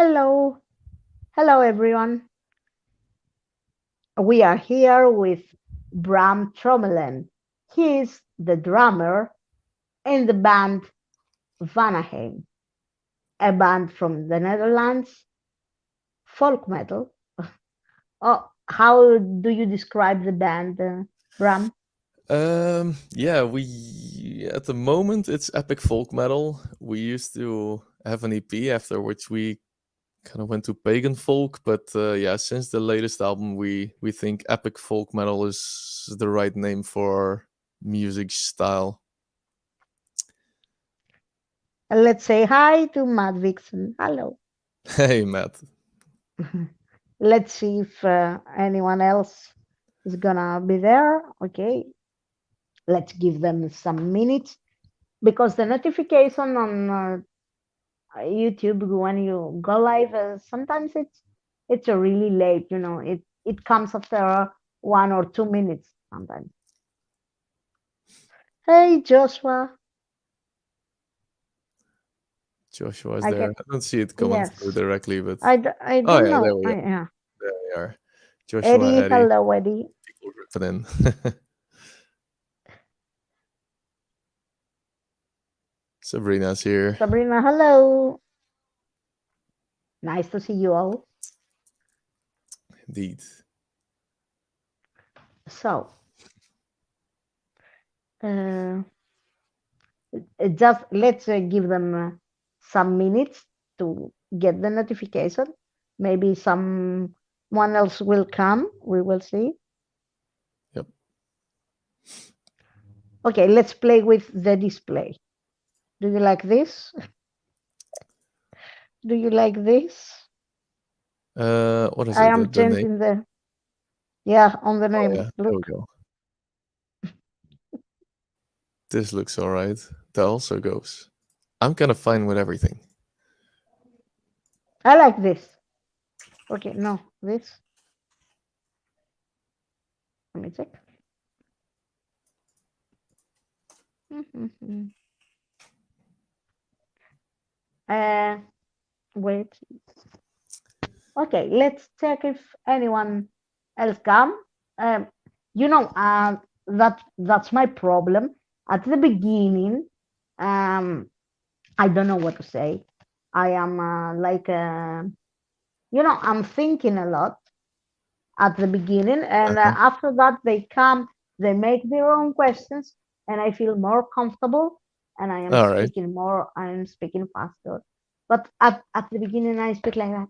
Hello, hello everyone. We are here with Bram Trommelen. He is the drummer in the band Vanaheim, a band from the Netherlands, folk metal. Oh, how do you describe the band, Bram? Yeah, we at the moment it's epic folk metal. We used to have an EP after which we kind of went to pagan folk, but yeah, since the latest album, we think epic folk metal is the right name for our music style. Let's say hi to Matt Vixen. Hello. Hey, Matt. Let's see if anyone else is gonna be there. Okay, let's give them some minutes because the notification on YouTube when you go live, sometimes it's a really late. It comes after 1 or 2 minutes sometimes. Hey Joshua, Joshua is I there. can I don't see it coming through yes. directly, but I oh don't yeah, know. Yeah. there we are. Joshua, Eddie, Eddie, hello Eddie. people ripping in. Sabrina's here, Sabrina, hello. Nice to see you all. indeed. So, uh, just let's give them some minutes to get the notification. Maybe someone else will come. We will see. Yep. Okay, let's play with the display. Do you like this? Do you like this? What is I it? am The name? changing yeah, on the Oh name. yeah, there we Look, go. This looks alright. That also goes. I'm kind of fine with everything. I like this. Okay, no, this. Let me check. uh, wait. Okay, let's check if anyone else come. Um, that's my problem. At the beginning, um, I don't know what to say. I am I'm thinking a lot at the beginning, and Uh-huh. after that they come, they make their own questions, and I feel more comfortable, and All right, I am speaking faster. But at the beginning, I speak like that.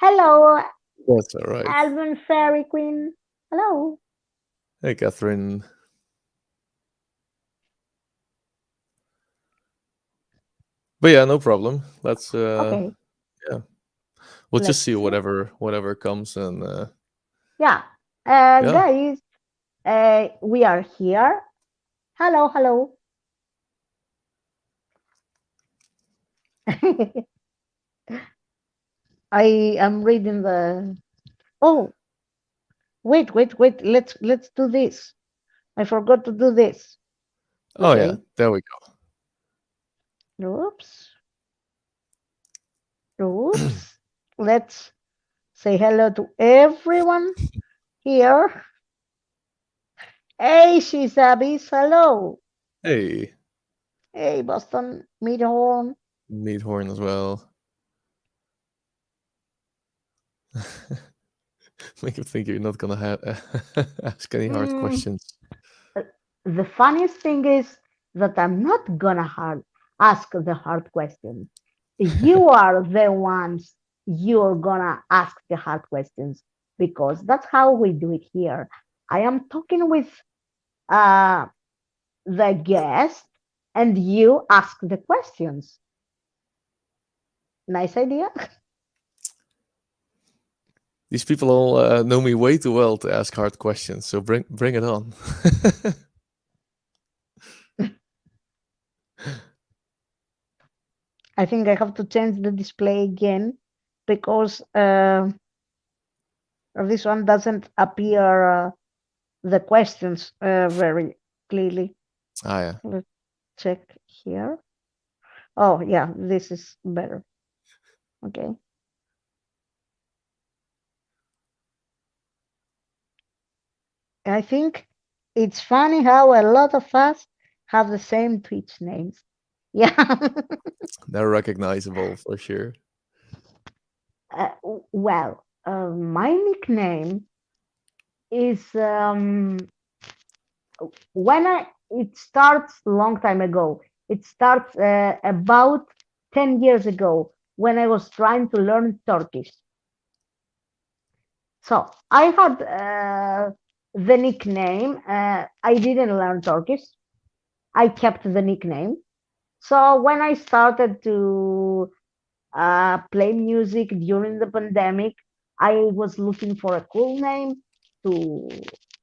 Hello, that's all right. Alvin Fairy Queen. Hello. Hey, Catherine. But yeah, no problem. Let's Okay, yeah, we'll just see let's see. whatever comes and Yeah, yeah. guys, we are here. Hello, hello. I am reading the. Oh, wait. Let's do this. I forgot to do this. Oh yeah, Okay. there we go. Oops. Oops. Let's say hello to everyone here. Hey, Shizabis. Hello. Hey, Hey, Boston Meadhorn. Meathorn as well. Make him think you're not gonna ask any hard Mm, questions. uh, the funniest thing is that I'm not gonna ask the hard questions. You are the ones you're gonna ask the hard questions because that's how we do it here. I am talking with uh, the guest and you ask the questions. Nice idea. These people all know me way too well to ask hard questions. So bring it on. I think I have to change the display again because this one doesn't appear the questions very clearly. Ah yeah. Let's check here. Oh, yeah, this is better. Okay. I think it's funny how a lot of us have the same Twitch names. Yeah. They're recognizable for sure. Well, my nickname is when it starts long time ago. It starts about 10 years ago when I was trying to learn Turkish. So I had the nickname. I didn't learn Turkish. I kept the nickname. So when I started to play music during the pandemic, I was looking for a cool name to,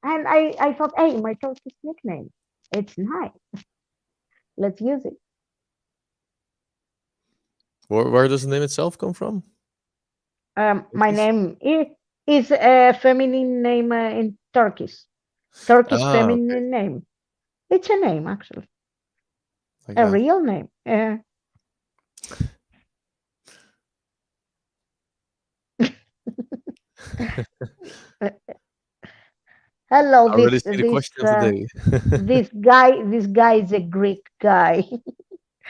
and I thought, hey, my Turkish nickname, it's nice. Let's use it. Where does the name itself come from? My Turkish? name is a feminine name in Turkish. Turkish Ah, okay. feminine name. It's a name actually, Like a that. real name. Uh, Hello, I already see the question of the day. this guy is a Greek guy.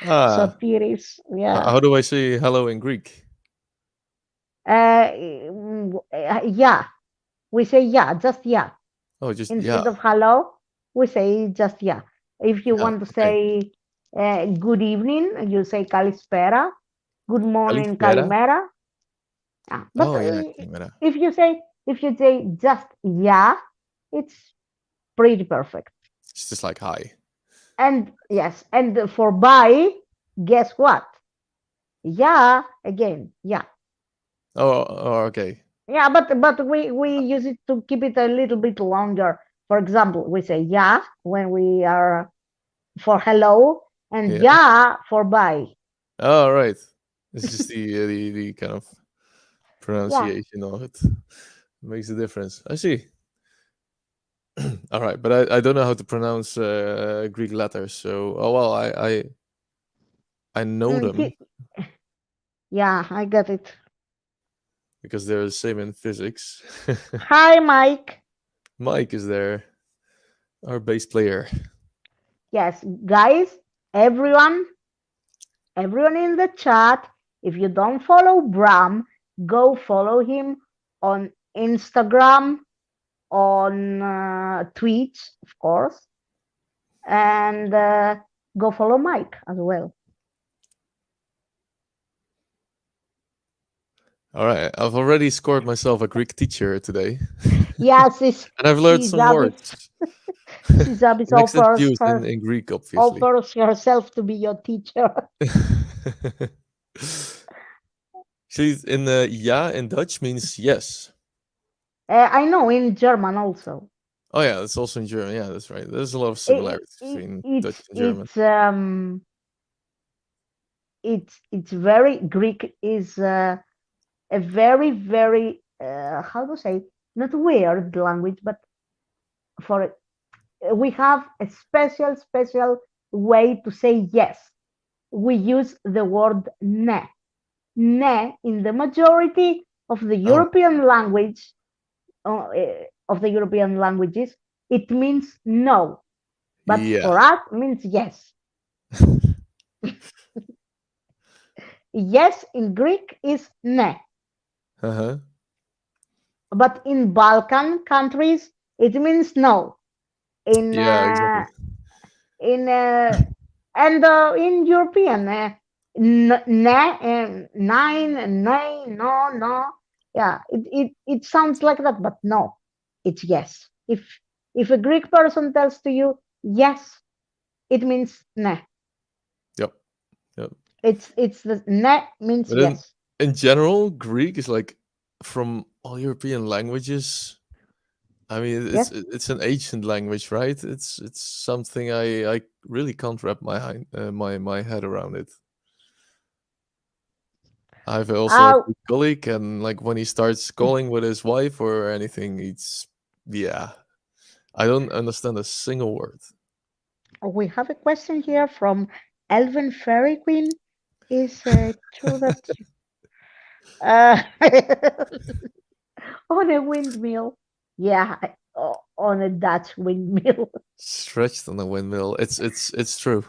Ah, Sotiris, yeah. how do I say hello in Greek? Yeah, we say yeah, just yeah. Oh, just yeah. Instead of hello, we say just yeah. If you Yeah. want to Okay. say good evening, you say kalispera. Good morning, Califiera? kalimera. Yeah. But Oh yeah, Calimera. if you say just yeah, it's pretty perfect. It's just like hi. And yes, and for bye, guess what? Yeah, again, yeah. Oh, okay. Yeah, but we use it to keep it a little bit longer. For example, we say yeah when we are for hello and Yeah. yeah for bye. Oh, right. It's just the kind of Yeah. pronunciation of it makes a difference. I see. All right, but I don't know how to pronounce Greek letters, so oh well, I know Mm, them yeah, I got it. because they're the same in physics. Hi, Mike. Mike is there, our bass player. Yes, guys, everyone, everyone in the chat, if you don't follow Bram, go follow him on Instagram, on Twitch, of course, and go follow Mike as well. All right, I've already scored myself a Greek teacher today, Yes, and I've learned some Sizabis, words. Sizabis In extent used in Greek, obviously. offers herself to be your teacher. She's in ja in Dutch means yes. I know in German also. Oh yeah, that's also in German. Yeah, that's right. There's a lot of similarities between Dutch and German. It's very Greek is a very very how to say, not weird language, but for we have a special way to say yes. We use the word ne. Ne in the majority of the Oh European language of the European languages, it means no, but yeah. for us means yes. Yes in Greek is ne, Uh-huh. but in Balkan countries it means no. In Yeah, exactly. in and in European nine, nine, no, no. Yeah, it sounds like that, but no, it's yes. If a Greek person tells to you yes, it means ne. Yep. Yep. It's the ne means But yes. in general, Greek is like from all European languages. I mean, Yes. it's an ancient language, right? It's something I really can't wrap my head around it. I've also a Uh, Greek colleague, and like when he starts calling with his wife or anything, it's yeah. I don't understand a single word. we have a question here from Elven Fairy Queen. Is true that Uh, on a windmill. Yeah, on a Dutch windmill. Stretched on a windmill. It's true.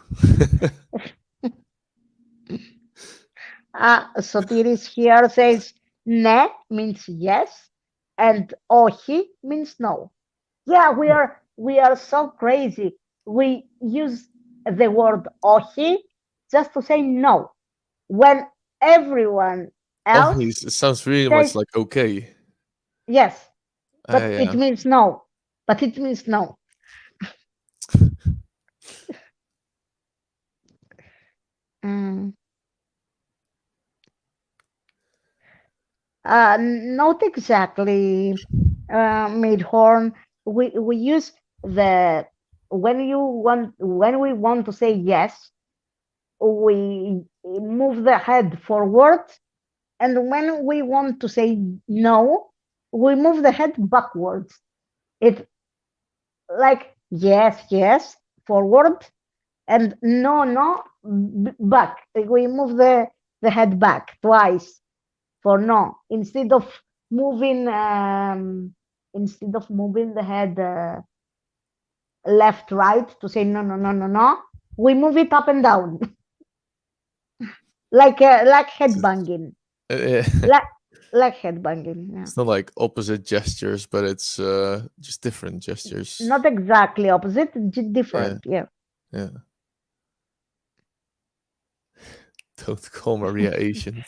Sotiris here says ne means yes, and ohi means no. Yeah, we are so crazy. We use the word ohi just to say no when everyone Oh, else it sounds really much says like okay. yes, but it Yeah. means no. But it means no. Mm. Not exactly mid-horn. We use the when we want to say yes, we move the head forward, and when we want to say no, we move the head backwards. It's like yes, yes, forward, and no, no, back. We move the head back twice for no moving instead of moving the head left right to say no, no, no, no, no, we move it up and down like head banging, Uh, like like head banging. Yeah, it's not like opposite gestures, but it's just different gestures. not exactly opposite, Yeah, different. Yeah. yeah. Don't call Maria Asian.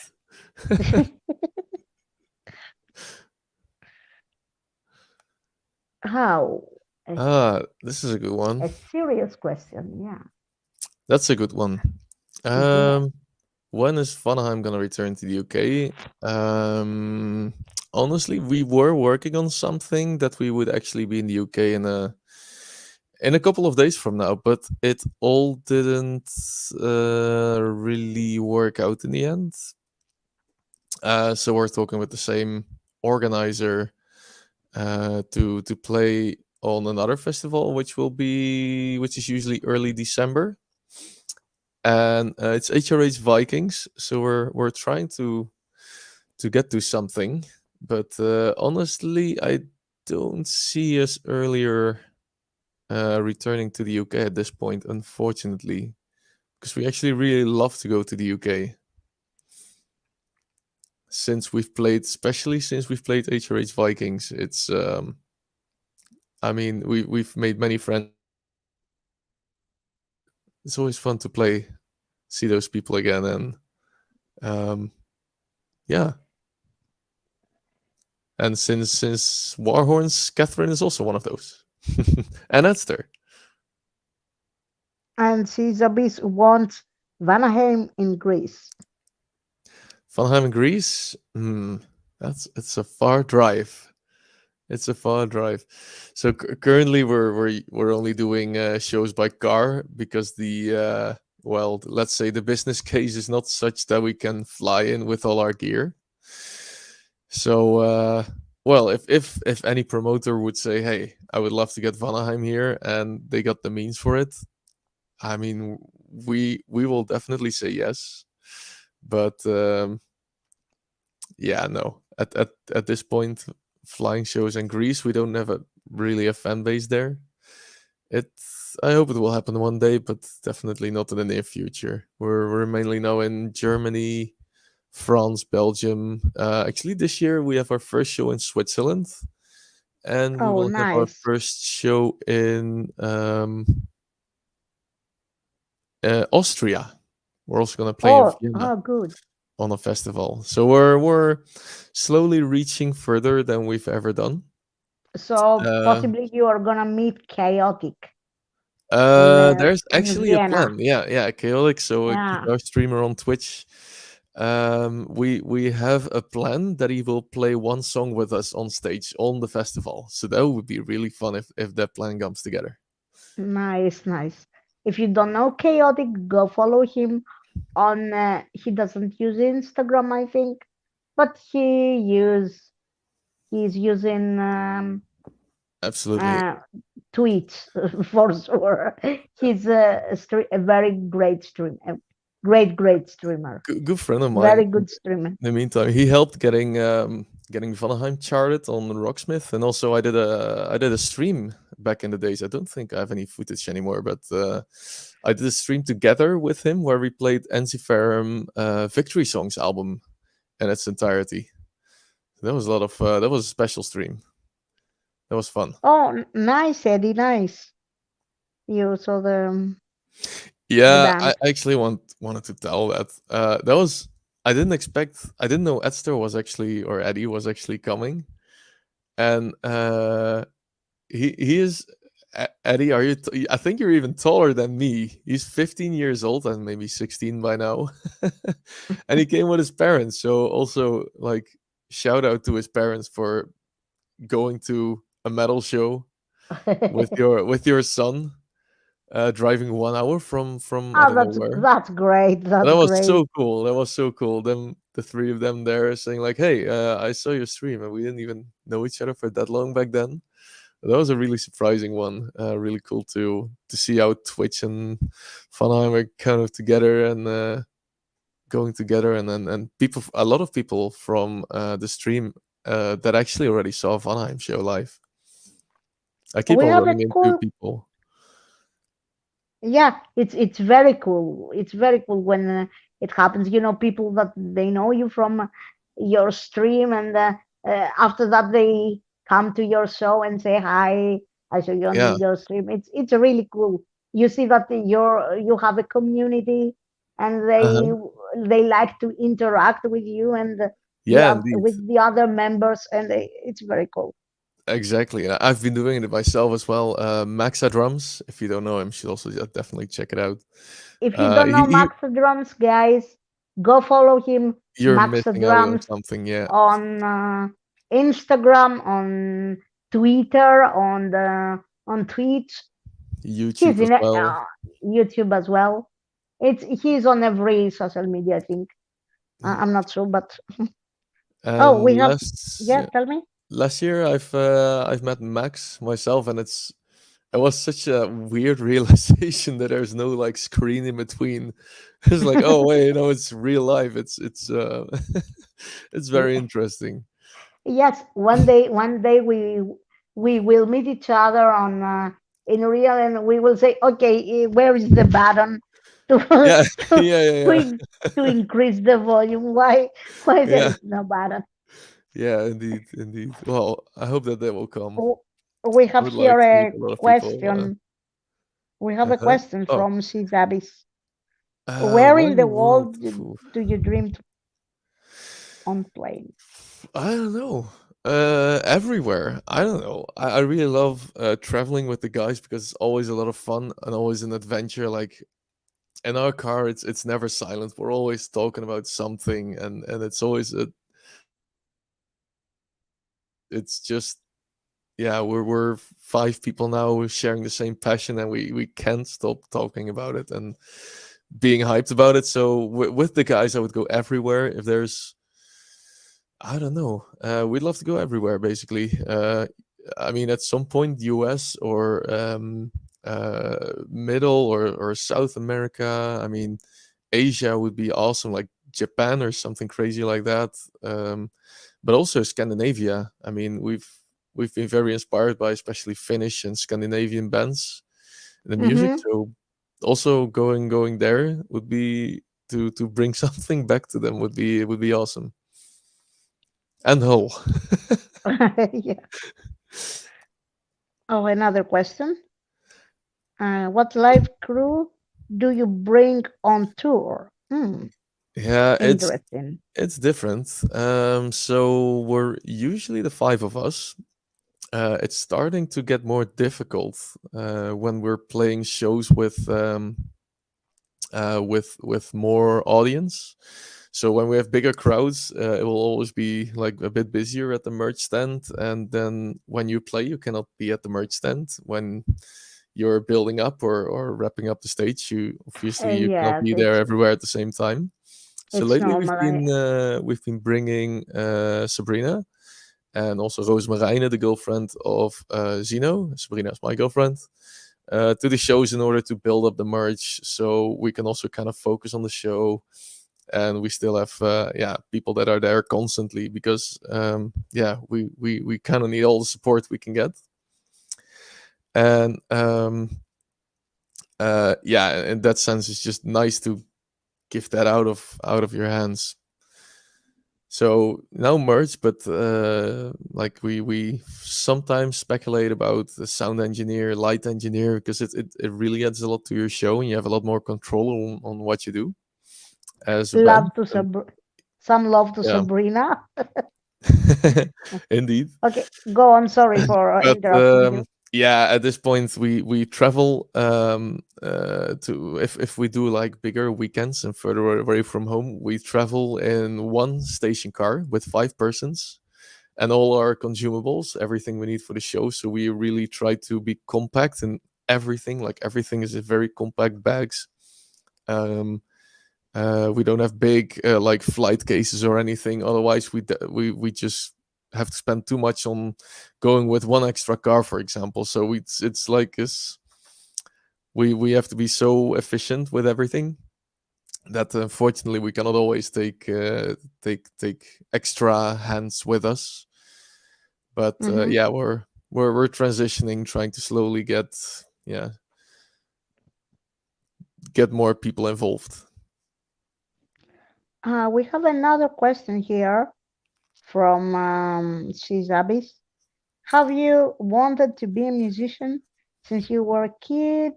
How This is a good one. a serious question. Yeah. That's a good one. Yeah. Um, when is Vanaheim gonna return to the UK? Um, Honestly, we were working on something that we would actually be in the UK in a couple of days from now, but it all didn't really work out in the end. So we're talking with the same organizer to play on another festival, which is usually early December, and it's HRH Vikings. So we're trying to get to something, but honestly, I don't see us earlier returning to the UK at this point, unfortunately, because we actually really love to go to the UK. Especially since we've played HRH Vikings, it's I mean, we've made many friends there, and it's always fun to play, see those people again, and um, yeah. And since Warhorns, Catherine is also one of those, and Esther. And Caesarbis wants Vanaheim in Greece. Vanheim in Greece. It's a far drive. It's a far drive. So currently we're only doing shows by car because let's say the business case is not such that we can fly in with all our gear. So if any promoter would say, "Hey, I would love to get Vanaheim here," and they got the means for it, I mean, we will definitely say yes. But yeah, no. At this point, flying shows in Greece, we don't have really a fan base there. It I hope it will happen one day, but definitely not in the near future. We're mainly now in Germany, France, Belgium. Actually, this year we have our first show in Switzerland, and we Oh, will have our nice. first show in Austria. We're also gonna play in Vienna Good. on a festival. So we're slowly reaching further than we've ever done. So Uh, possibly you are gonna meet Chaotic in there's in actually a Vienna. plan. Yeah, yeah, chaotic. So Yeah, our streamer on Twitch. We have a plan that he will play one song with us on stage on the festival. So that would be really fun if that plan comes together. nice, nice. If you don't know Chaotic, go follow him on. He doesn't use Instagram, I think, but he's using Absolutely. uh, Twitch for sure. He's a very great streamer. Great streamer. Good friend of mine. Very good streamer. In the meantime, he helped getting Vanaheim charted on Rocksmith, and also I did a stream back in the days. I don't think I have any footage anymore, but I did a stream together with him where we played Enziferum Victory Songs album in its entirety. That was a lot of that was a special stream. That was fun. Oh, nice, Eddie, nice. You saw the Yeah, I band. actually wanted to tell that. That was I didn't know Edster was actually or Eddie was actually coming, and he is Eddie. Are you? I think you're even taller than me. He's 15 years old and maybe 16 by now, and he came with his parents. So also like shout out to his parents for going to a metal show with your son, driving 1 hour from I Oh, don't know where. that's great. That's That was great. so cool. That was so cool. Them the three of them there saying like, "Hey, I saw your stream, and we didn't even know each other for that long back then." That was a really surprising one. Really cool to see how Twitch and Vanaheim are kind of together and going together, and people, a lot of people from the stream that actually already saw Vanaheim show live. I keep We on have a running into cool, people. yeah, it's very cool. It's very cool when it happens. You know, people that they know you from your stream, and after that they come to your show and say hi. I saw you on Yeah, your stream. It's really cool. You see that you have a community, and uh-huh. they like to interact with you and Yeah, indeed. with the other members, and it's very cool. Exactly, and I've been doing it myself as well. Maxa Drums, if you don't know him, you should also definitely check it out. If you don't know Max Drums, guys, go follow him, You're Max missing out on Drums, something. Yeah, on Instagram, on Twitter, on Twitch. He's YouTube as in well. YouTube as well. He's on every social media, I think. I'm not sure, but oh, And we have, yeah. yeah, Tell me. last year I've met Max myself, and it was such a weird realization that there's no like screen in between. It's like, oh wait, you know, it's real life. It's it's very interesting. Yes, one day we will meet each other on in real, and we will say, okay, where is the button to Yeah, to yeah, yeah, to, yeah, to increase the volume? Why there yeah, is no button? yeah. Indeed, indeed. Well, I hope that they will come. Oh, we I have would like here to meet a a lot of people. question. We have a Uh-huh. question Oh, from Sizabis. Where where in in the the world? world Phew. do you dream on playing? I don't know. Everywhere. I don't know. I really love traveling with the guys because it's always a lot of fun and always an adventure. Like in our car, it's never silent. We're always talking about something, and it's always it's just yeah. We're five people now sharing the same passion, and we can't stop talking about it and being hyped about it. So with the guys, I would go everywhere. If there's I don't know. We'd love to go everywhere, basically. I mean, at some point, US or Middle or South America. I mean, Asia would be awesome, like Japan or something crazy like that. But also Scandinavia. I mean, we've been very inspired by especially Finnish and Scandinavian bands in the music. Hmm. So also going there would be to bring something back to them would be awesome. And Hull. Yeah. Oh, another question. What live crew do you bring on tour? Hmm, Yeah, interesting. it's different. So we're usually the five of us. It's starting to get more difficult when we're playing shows with more audience. So when we have bigger crowds, it will always be like a bit busier at the merch stand, and then when you play, you cannot be at the merch stand when you're building up or wrapping up the stage. You obviously you cannot Yes, be there everywhere at the same time. So it's lately normal. we've been bringing Sabrina and also Rose Marine, the girlfriend of Zeno. Sabrina is my girlfriend. to the shows in order to build up the merch, so we can also kind of focus on the show, and we still have people that are there constantly, because we kind of need all the support we can get. And in that sense, it's just nice to give that out of your hands. So now merch, but like we sometimes speculate about the sound engineer, light engineer, because it really adds a lot to your show, and you have a lot more control on what you do as a band. Love to So some love to yeah, Sabrina. indeed. Okay, go on. Sorry for But interrupting you. yeah, at this point we travel to, if we do like bigger weekends and further away from home, we travel in one station car with 5 persons and all our consumables, everything we need for the show. So we really try to be compact and everything, like everything is in very compact bags. Um, we don't have big like flight cases or anything. Otherwise, we just have to spend too much on going with one extra car, for example. So it's like this. We have to be so efficient with everything that unfortunately we cannot always take extra hands with us. But Hmm. yeah, we're transitioning, trying to slowly yeah get more people involved. We have another question here from Shizabis. Have you wanted to be a musician since you were a kid?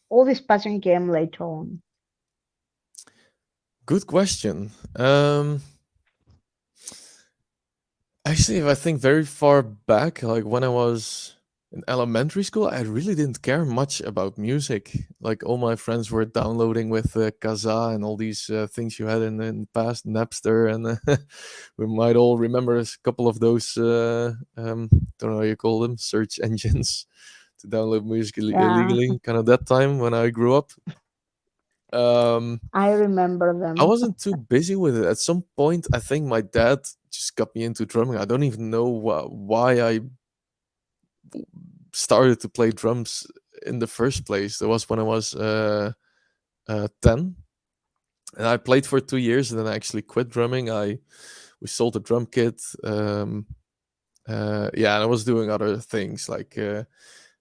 All this passion came later on. Good question. Actually, if I think very far back, like when I was in elementary school, I really didn't care much about music. Like all my friends were downloading with Kazaa and all these things you had in the past, Napster, and we might all remember a couple of those. Don't know how you call them, search engines to download music Yeah, illegally. Kind of that time when I grew up. Um, I remember I them. wasn't too busy with it. At some point, I think my dad just got me into drumming. I don't even know why I started to play drums in the first place. That was when I was 10, and I played for 2 years, and then I actually quit drumming. We sold a drum kit. And I was doing other things like I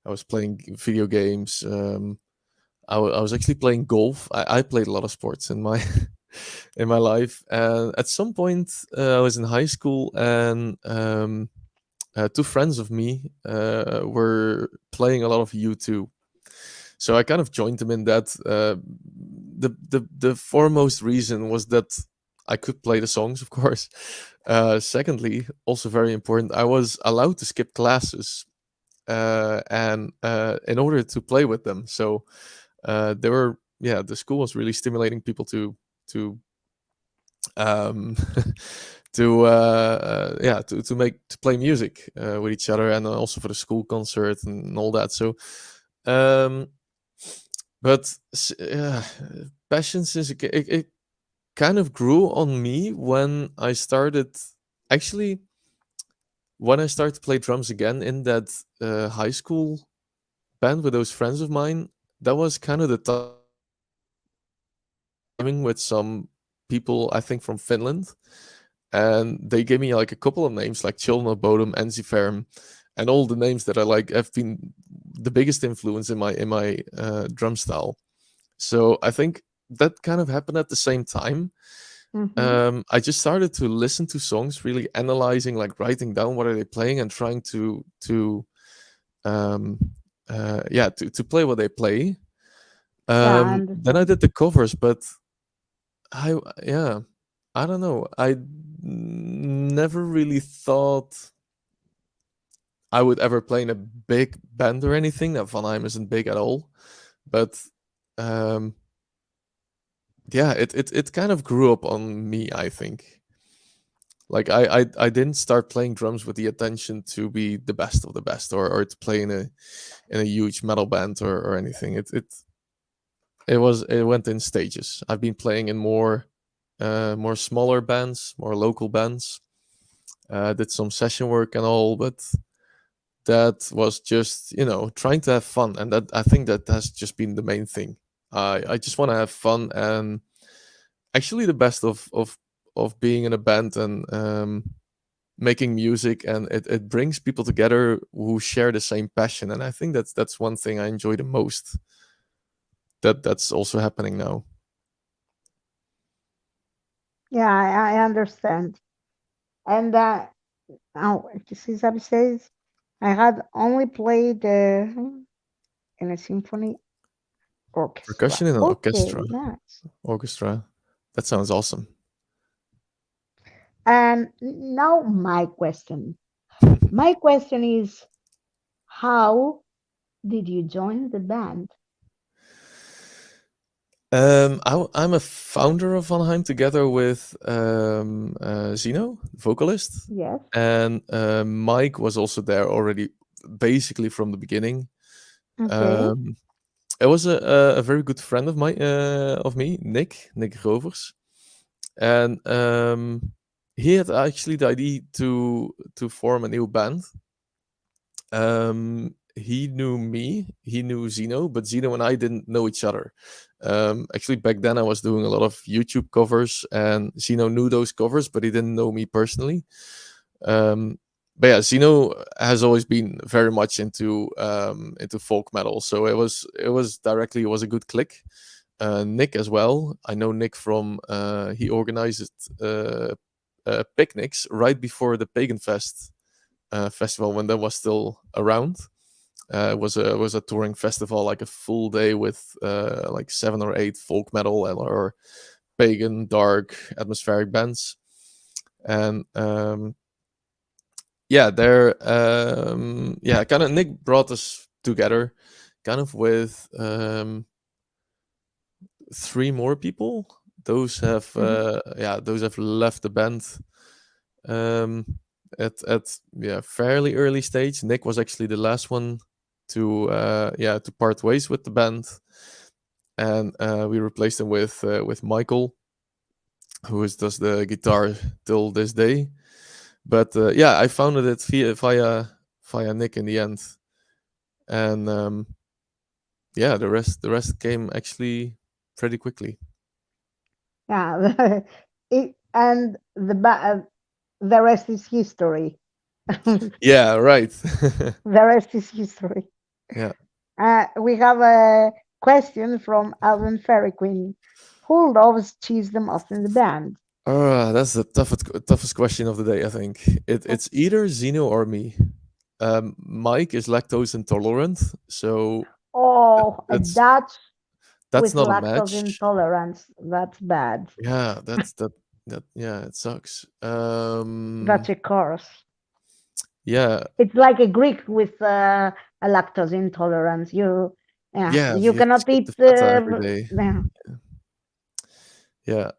was playing video games. I was actually playing golf. I played a lot of sports in my in my life, and at some point I was in high school, and two friends of me were playing a lot of U2. So I kind of joined them in that. The foremost reason was that I could play the songs, of course. Secondly, also very important, I was allowed to skip classes, and in order to play with them. So they were, yeah, the school was really stimulating people to um, to play music with each other, and also for the school concert and all that. So um, but passion, since it kind of grew on me when I started, actually, when I started to play drums again in that high school band with those friends of mine. That was kind of the timing when I started jamming with some people, I think from Finland, and they gave me like a couple of names like Chilna Bodum, Enziferm, and all the names that I like have been the biggest influence in my drum style. So I think that kind of happened at the same time. Hmm. I just started to listen to songs, really analyzing, like writing down what are they playing and trying um, to play what they play. Yeah, I Then I understand. did the covers, but I yeah, I don't know. I never really thought I would ever play in a big band or anything. That Vanaheim isn't big at all, but um, yeah, it kind of grew up on me, I think. Like I didn't start playing drums with the intention to be the best of the best, or to play in a huge metal band or anything. It went in stages. I've been playing in more smaller bands, more local bands. Did some session work and all, but that was just, trying to have fun, and that I think that has just been the main thing. I just want to have fun, and actually the best of being in a band and making music, and it brings people together who share the same passion, and I think that's one thing I enjoy the most. That's also happening now. Yeah, I understand. And oh, Cesar says I had only played in a symphony orchestra. Percussion in an Okay, nice. orchestra. That sounds awesome. And now my question. My question is, how did you join the band? I'm a founder of Vanaheim together with Zeno, vocalist, Yes. and Mike was also there already, basically from the beginning. Okay. Um, it was a very good friend of me, Nick Rovers, and he had actually the idea to form a new band. He knew me, he knew Zeno, but Zeno and I didn't know each other. Actually, back then I was doing a lot of YouTube covers, and Zeno knew those covers, but he didn't know me personally. Um, but yeah, Zeno has always been very much into folk metal, so it was a good click. Nick as well. I know Nick from he organized picnics right before the Pagan Fest festival when that was still around. It was a touring festival, like a full day with like 7 or 8 folk metal or pagan dark atmospheric bands, and yeah, kind of Nick brought us together, kind of with 3 more people. Mhm. Those have left the band um, at fairly early stage. Nick was actually the last one to part ways with the band, and we replaced him with Michael, does the guitar till this day. But yeah, I founded it via Nick in the end, and yeah, the rest came actually pretty quickly. Yeah. And the rest is history. The Yeah, right. rest is history. Yeah. We have a question from Alvin Fairy Queen. Who loves cheese the most in the band? That's the toughest question of the day. I think it's either Zeno or me. Mike is lactose intolerant, so Oh, a that's Dutch that's with not a lactose match. intolerance. That's bad. Yeah, that yeah, it sucks. That's a curse. Yeah, It's like a Greek with a lactose intolerance. Yeah, yeah, you you have to cannot skip the eat. feta every day. Yeah. Yeah.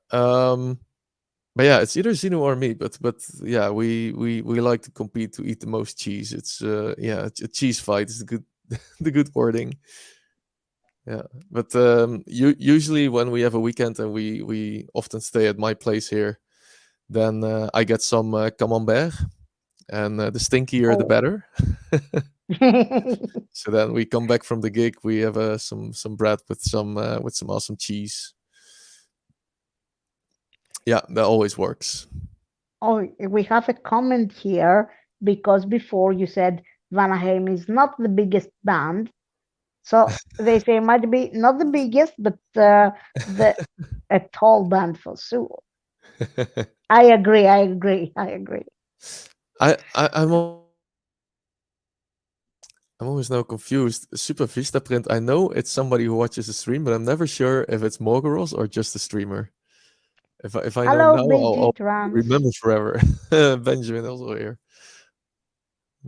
But yeah, it's either Zeno or me. But yeah, we like to compete to eat the most cheese. It's a cheese fight is the good the good wording. Yeah, but usually when we have a weekend and we often stay at my place here, then I get some camembert, and the stinkier the Oh. better. So then we come back from the gig, we have some bread with some awesome cheese. Yeah, that always works. Oh, we have a comment here because before you said Vanaheim is not the biggest band. So they say might be not the biggest, but the a tall band for sure. I agree. I agree. I agree. I'm always now confused. Super Vista Print. I know it's somebody who watches the stream, but I'm never sure if it's Morgoros or just a streamer. If I know Hello, now, BG I'll Trans. remember forever. Benjamin also here.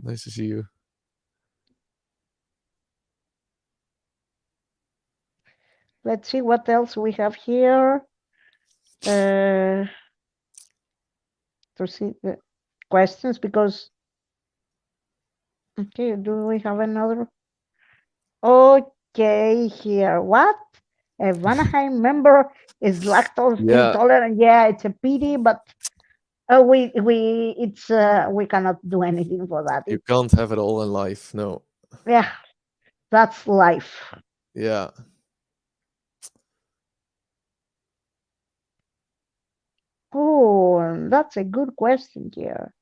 Nice to see you. Let's see what else we have here. Uh, to see the questions because okay, do we have another? Okay, here. What? A Vanaheim member is lactose Yeah, intolerant. Yeah, it's a pity, but We cannot do anything for that. You It's can't have it all in life. No. yeah, that's life. Yeah. Oh, that's a good question here.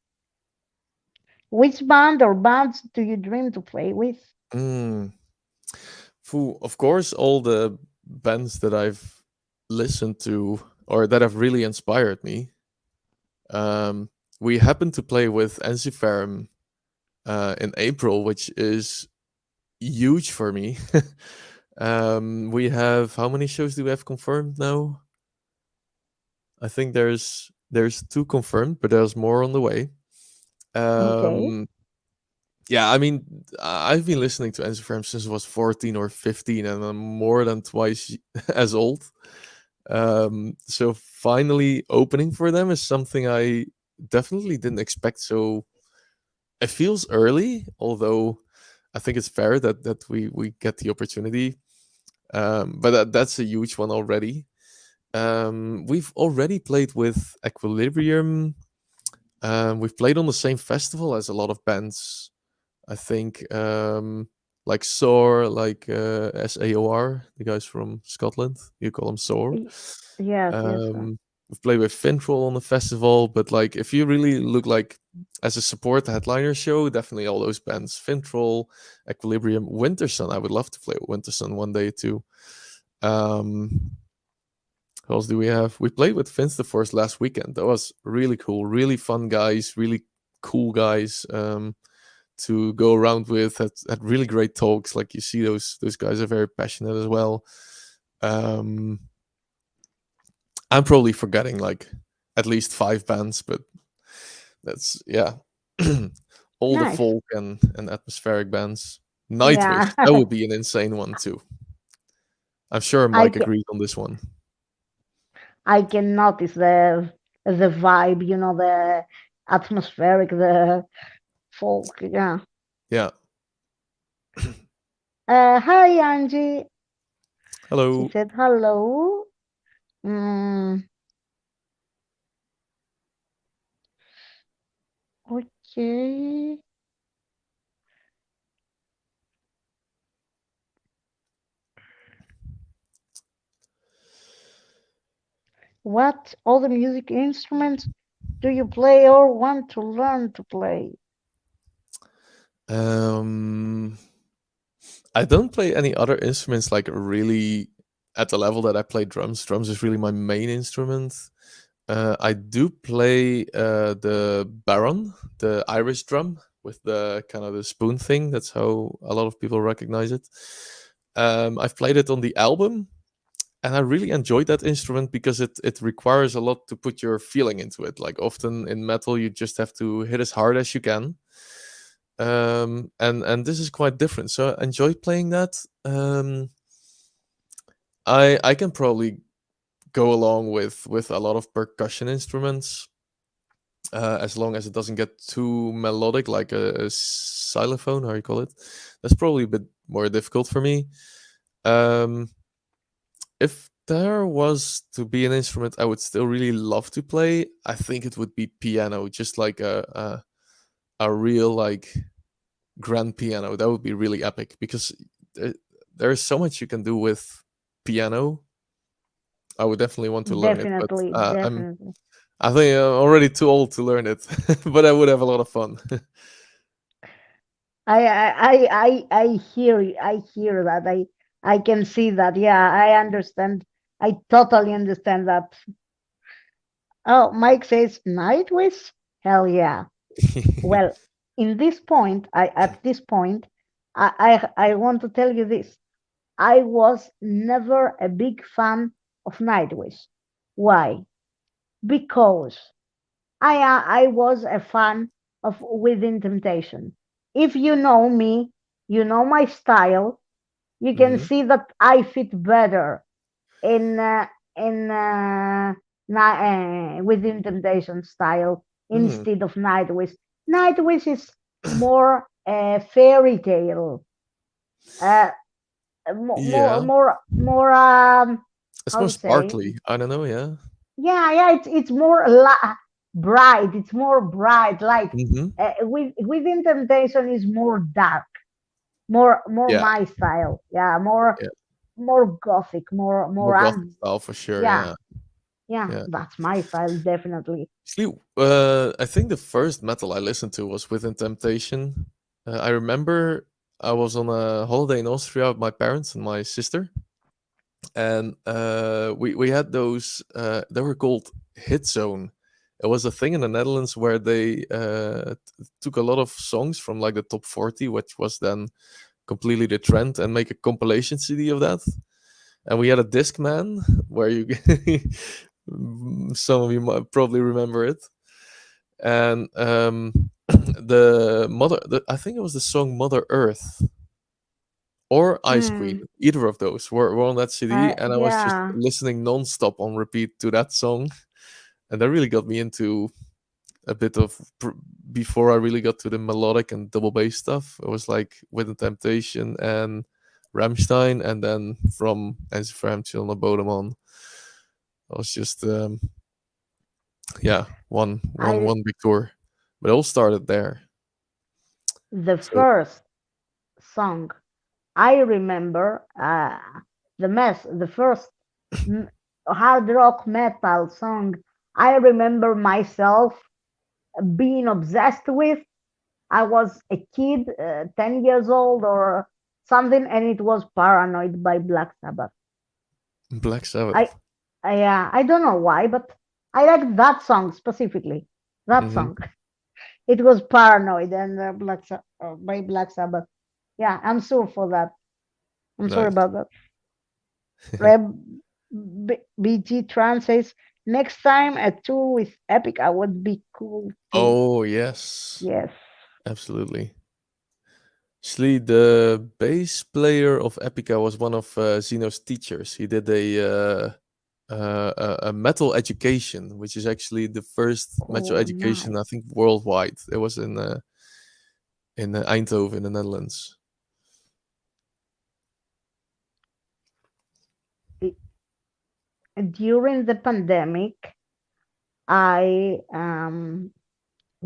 Which band or bands do you dream to play with? Mm. Of course, all the bands that I've listened to or that have really inspired me. Um, we happened to play with Ensiferum in April, which is huge for me. We have how many shows do we have confirmed now? I think there's two confirmed, but there's more on the way. Okay. Um, yeah, I mean, I've been listening to Ensiferum since I was 14 or 15, and I'm more than twice as old. So finally opening for them is something I definitely didn't expect. So it feels early, although I think it's fair that we get the opportunity. But that's a huge one already. We've already played with Equilibrium. We've played on the same festival as a lot of bands. I think like SOAR, like SAOR, the guys from Scotland. You call them SOAR. Y- Yes, yes. We've played with Fintroll on the festival, but like if you really look like as a support headliner show, definitely all those bands: Fintroll, Equilibrium, Wintersun. I would love to play with Wintersun one day too. Um, who else do we have? We played with Finsterforce last weekend. That was really cool, really fun guys, really cool guys to go around with. Had really great talks. Like you see, those guys are very passionate as well. Um, I'm probably forgetting like at least five bands, but that's yeah. All the Nice. folk and atmospheric bands. Yeah. Nightwish, that would be an insane one too. I'm sure I Mike can agreed on this one. I can notice the vibe, the atmospheric, the folk. Yeah. Yeah. Hi, Angie. She Hello. said hello. Mm, okay. What other music instruments do you play or want to learn to play? Um, I don't play any other instruments like really at the level that I play drums. Drums is really my main instrument. I do play the Baron, the Irish drum with the kind of the spoon thing. That's how a lot of people recognize it. I've played it on the album, and I really enjoyed that instrument because it requires a lot to put your feeling into it. Like often in metal, you just have to hit as hard as you can. And this is quite different. So I enjoy playing that. I can probably go along with a lot of percussion instruments as long as it doesn't get too melodic, like a xylophone, how you call it. That's probably a bit more difficult for me. Um, if there was to be an instrument I would still really love to play, I think it would be piano, just like a real like grand piano. That would be really epic because there, there's so much you can do with piano. I would definitely want to learn it, but Definitely, definitely. I think I'm already too old to learn it, but I would have a lot of fun. I hear I hear that. I can see that. Yeah, I understand. I totally understand that. Oh, Mike says Nightwish? Hell yeah. Well, in this point, I at this point, I want to tell you this. I was never a big fan of Nightwish. Why? Because I was a fan of Within Temptation. If you know me, you know my style. You can Mhm. see that I fit better in Within Temptation style Mm. instead of Nightwish. Nightwish is more fairy tale, uh, Yeah, more it's how more to say? sparkly. I don't know. Yeah. Yeah, yeah. It's more la. bright. It's more bright. Like Hmm. within Temptation is more dark, more Yeah, my style. Yeah, yeah, more gothic, more more gothic style for sure. yeah, Yeah, yeah. yeah. That's my style definitely. Actually, I think the first metal I listened to was Within Temptation. I remember I was on a holiday in Austria with my parents and my sister, and we had those. They were called Hit Zone. It was a thing in the Netherlands where they took a lot of songs from like the top 40, which was then completely the trend, and make a compilation CD of that. And we had a Discman where you some of you might probably remember it. And I think it was the song Mother Earth or Ice Queen. Mm, Either of those were on that CD, and I was just yeah. listening nonstop on repeat to that song, and that really got me into a bit of before I really got to the melodic and double bass stuff. It was like With the Temptation and Rammstein, and then from As Fram till the Bottom on, I was just yeah, I one big tour, but it all started there. the So first song I remember the first m- hard rock metal song I remember myself being obsessed with. I was a kid, 10 years old or something, and it was Paranoid by Black Sabbath. Black I, Sabbath. I don't know why, but I like that song specifically. That Hmm. song. It was Paranoid and by Black Sabbath. Yeah, I'm sorry for that. I'm sorry Nice. about that. Reb BG Tran says, next time a tour with Epic, I would be cool too. Oh yes, Yes. absolutely. Actually, the bass player of Epica was one of Zeno's teachers. He did a metal education, which is actually the first metal Oh, education I nice. think worldwide. It was in Eindhoven, in the Netherlands. I- During the pandemic, I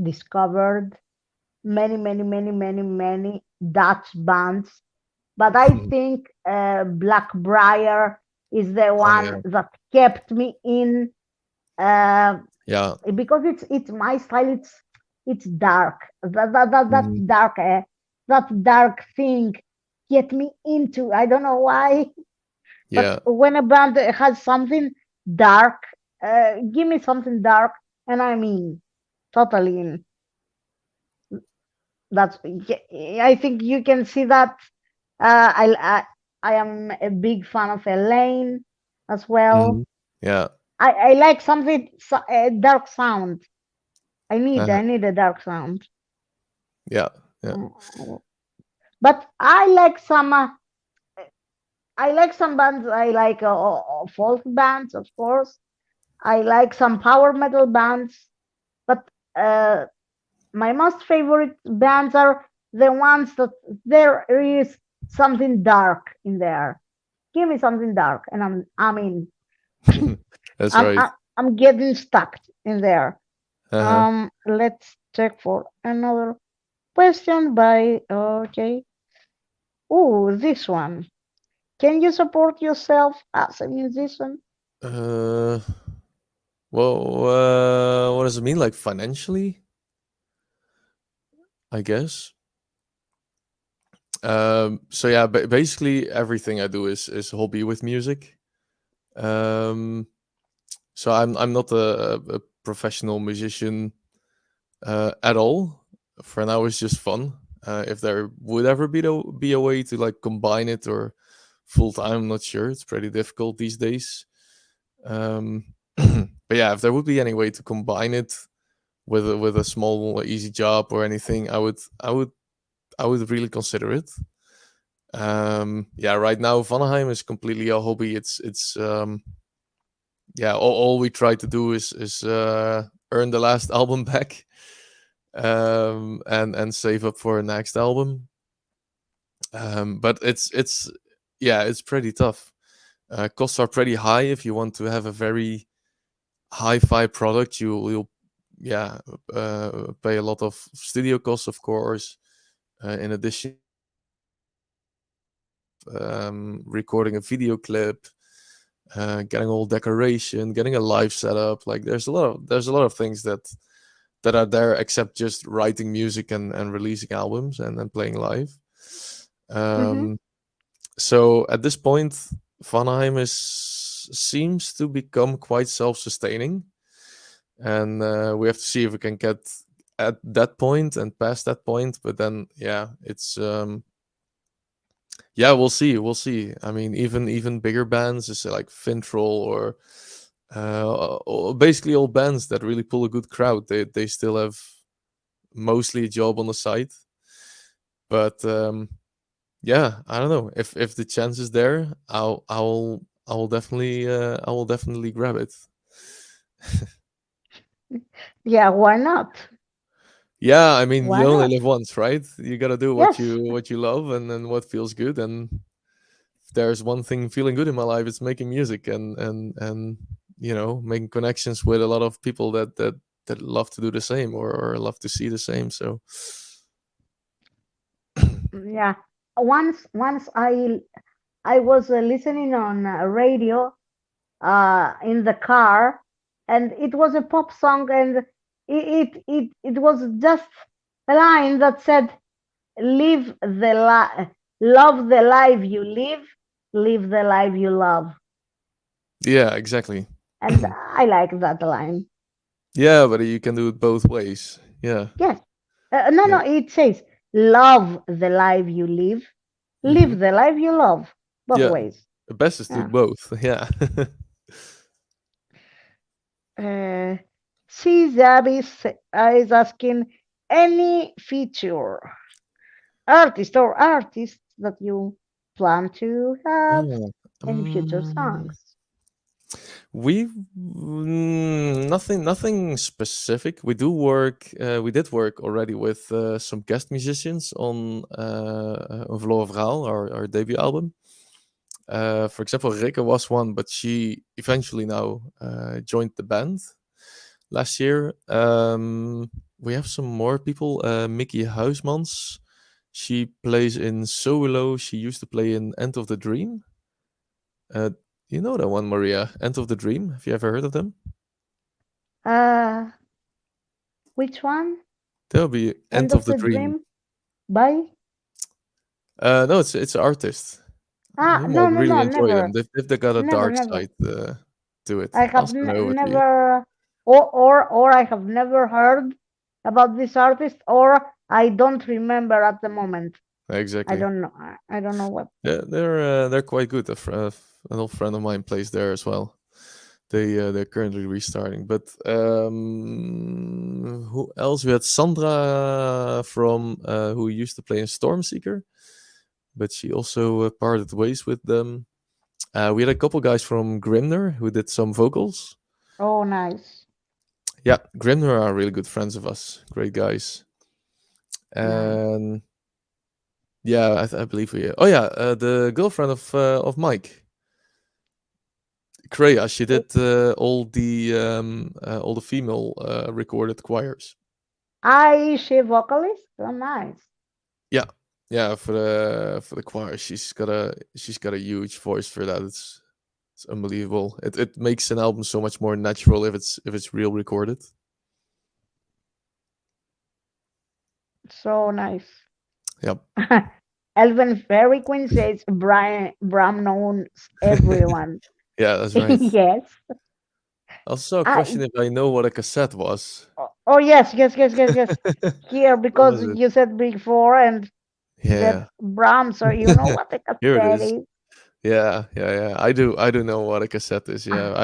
discovered many Dutch bands, but I think Blackbriar is the Oh one yeah, that kept me in uh, yeah. because it's my style. It's dark. That Mhm. dark that dark thing get me into. I don't know why, but Yeah. when a band has something dark, give me something dark, and I mean totally in. That's I think you can see that. I am a big fan of Elaine as well. Mhm. Yeah. I like something dark sound. Uh-huh. I need a dark sound. Yeah. Yeah. Uh, But I like some bands. I like folk bands, of course. I like some power metal bands. But uh, my most favorite bands are the ones that there is something dark in there. Give me something dark, and I'm in. That's I'm right. I, I'm getting stuck in there. Uh-huh. Let's check for another question by okay. Oh, this one. Can you support yourself as a musician? Uh, well, what does it mean? Like financially, I guess. So yeah, basically everything I do is hobby with music. Um, so I'm not a professional musician at all. For now, it's just fun. If there would ever be a way to like combine it or full time, I'm not sure. It's pretty difficult these days. Um, but yeah, if there would be any way to combine it with a small easy job or anything, I would really consider it. Yeah, right now Vanaheim is completely a hobby. It's yeah, all we try to do is earn the last album back, and save up for a next album. But it's yeah, it's pretty tough. Costs are pretty high if you want to have a very hi-fi product. You'll yeah, pay a lot of studio costs, of course. In addition, recording a video clip, getting all decoration, getting a live setup. Like there's a lot of things that are there except just writing music and releasing albums and playing live. Hmm. Um, so at this point, Vanaheim is seems to become quite self-sustaining, and we have to see if we can get at that point and past that point. But then, yeah, it's yeah, we'll see, we'll see. I mean, even bigger bands, is like Fintroll or basically all bands that really pull a good crowd. They still have mostly a job on the side, but yeah, I don't know if the chance is there. I will definitely grab it. Yeah, why not? Yeah, I mean, Why you only not? live once, right? You gotta do Yes. what you love and what feels good. And if there's one thing feeling good in my life, it's making music and making connections with a lot of people that love to do the same or love to see the same. So Yeah. Once I was listening on radio in the car, and it was a pop song, and it was just a line that said, "Live the love the life you live the life you love," yeah, exactly. and I like that line. Yeah, but you can do it both ways. Yeah, Yes. No, yeah. no, it says, "Love the life you Hmm. live the life you love," both Yeah, ways. the best is to do Yeah. both. Yeah. Uh, see, Zabby is asking any feature artist or artists that you plan to have Oh, in future um, songs. we nothing specific. We did work already with some guest musicians on Verloren Verhaal, our debut album. For example, Rikke was one, but she eventually now joined the band last year. We have some more people. Mickey Huismans. She plays in Solo. She used to play in End of the Dream. Uh, you know that one, Maria? End of the Dream. Have you ever heard of them? Uh, which one? That would be End End of of the the Dream. Dream by? No, it's an artist. You No, might no, really no, enjoy them. never, They've got a never, dark never. side to it. I I'll have send it over to you. never, or I have never heard about this artist, or I don't remember at the moment. I Exactly. don't know. I don't know what. They're quite good. An old friend of mine plays there as well. They're currently restarting. But who else? We had Sandra from who used to play in Stormseeker, but she also parted ways with them. We had a couple guys from Grimner who did some vocals. Oh, nice, Yeah, Grimner are really good friends of us. Great guys. nice. And yeah, I believe we. Oh yeah, the girlfriend of Mike, Kreia. She did all the female recorded choirs. I she vocalist. Oh, nice. Yeah, yeah. For the choir, she's got a huge voice for that. It's unbelievable. It makes an album so much more natural if it's real recorded. So nice. Yep. Elven Fairy Queen says Bram knows everyone. Yeah, that's right. Yes. Also, a I question if I know what a cassette was. oh yes, yes. Here What because was it? you said before and that Yeah, Bram, so you know what a here it cassette is. is. Yeah. I do know what a cassette is. Yeah,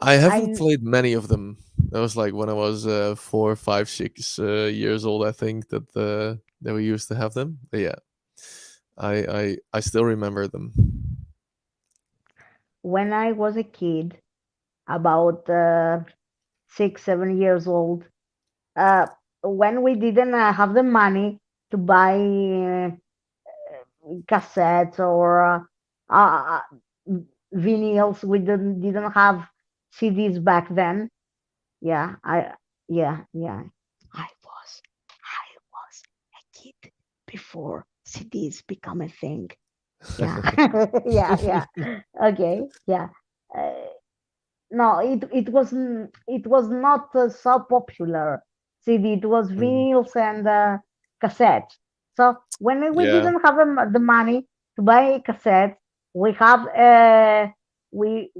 I haven't I played many of them. That was like when I was 4, 5, 6 years old. I think that we used to have them. But yeah, I still remember them. when I was a kid, about 6, 7 years old, uh, when we didn't have the money to buy cassettes or uh, vinyls, we didn't have CDs back then. yeah, yeah. I was a kid before CDs become a thing. Yeah, yeah. Okay, yeah. Uh, no, it was not so popular. CD, it was Mm. vinyls and cassettes. So when we Yeah. didn't have the money to buy cassettes, we have we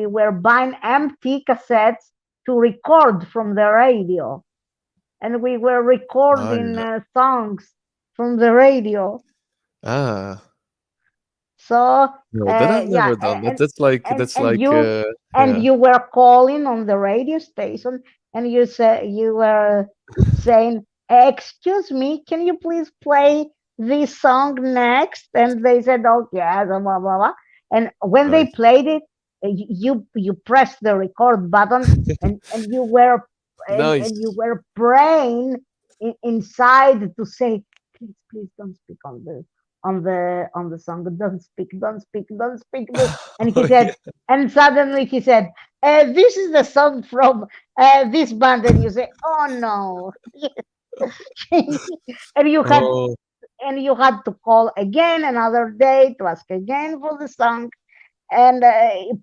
were buying empty cassettes to record from the radio, and we were Oh, recording yeah. songs from the radio. Ah. So No, that I've yeah, never done. That's like and yeah. you were calling on the radio station, and you were saying, "Excuse me, can you please play this song next?" And they said, "Oh yes," blah blah blah. And when they Right. played it, you pressed the record button, and you Nice. were praying inside to say, please don't speak on the song. Don't speak. And he Oh, said, yeah. and suddenly he said, "This is the song from this band," and you say, "Oh no!" and you had Oh, to call again another day to ask again for the song, and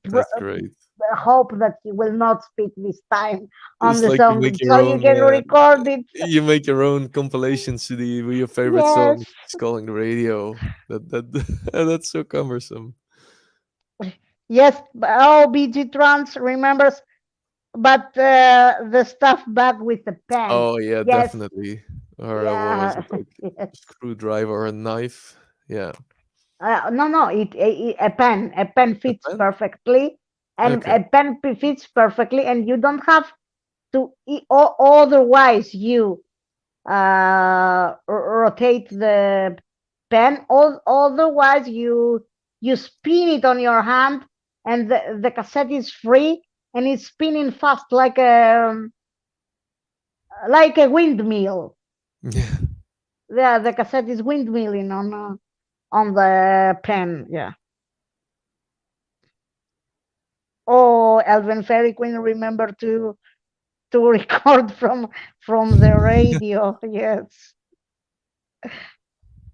that's great. hope that he will not speak this time on It's the like you song make your so you own can record it. you make your own compilation CD with your favorite Yes, song. It's calling the radio. That that's so cumbersome. yes. Oh, BG Trans remembers, but the stuff back with the pen. Oh yeah, Yes, definitely. Or what was yeah, it like yes. screwdriver or a knife? Yeah. No, no. A pen A fits pen? perfectly, and Okay. fits perfectly, and you don't have to. Otherwise, you rotate the pen. Otherwise, you spin it on your hand, and the cassette is free, and it's spinning fast like a windmill. Yeah. The cassette is windmilling on the pen. Yeah. Oh, Elven Fairy Queen, remember to record from the radio. Yes.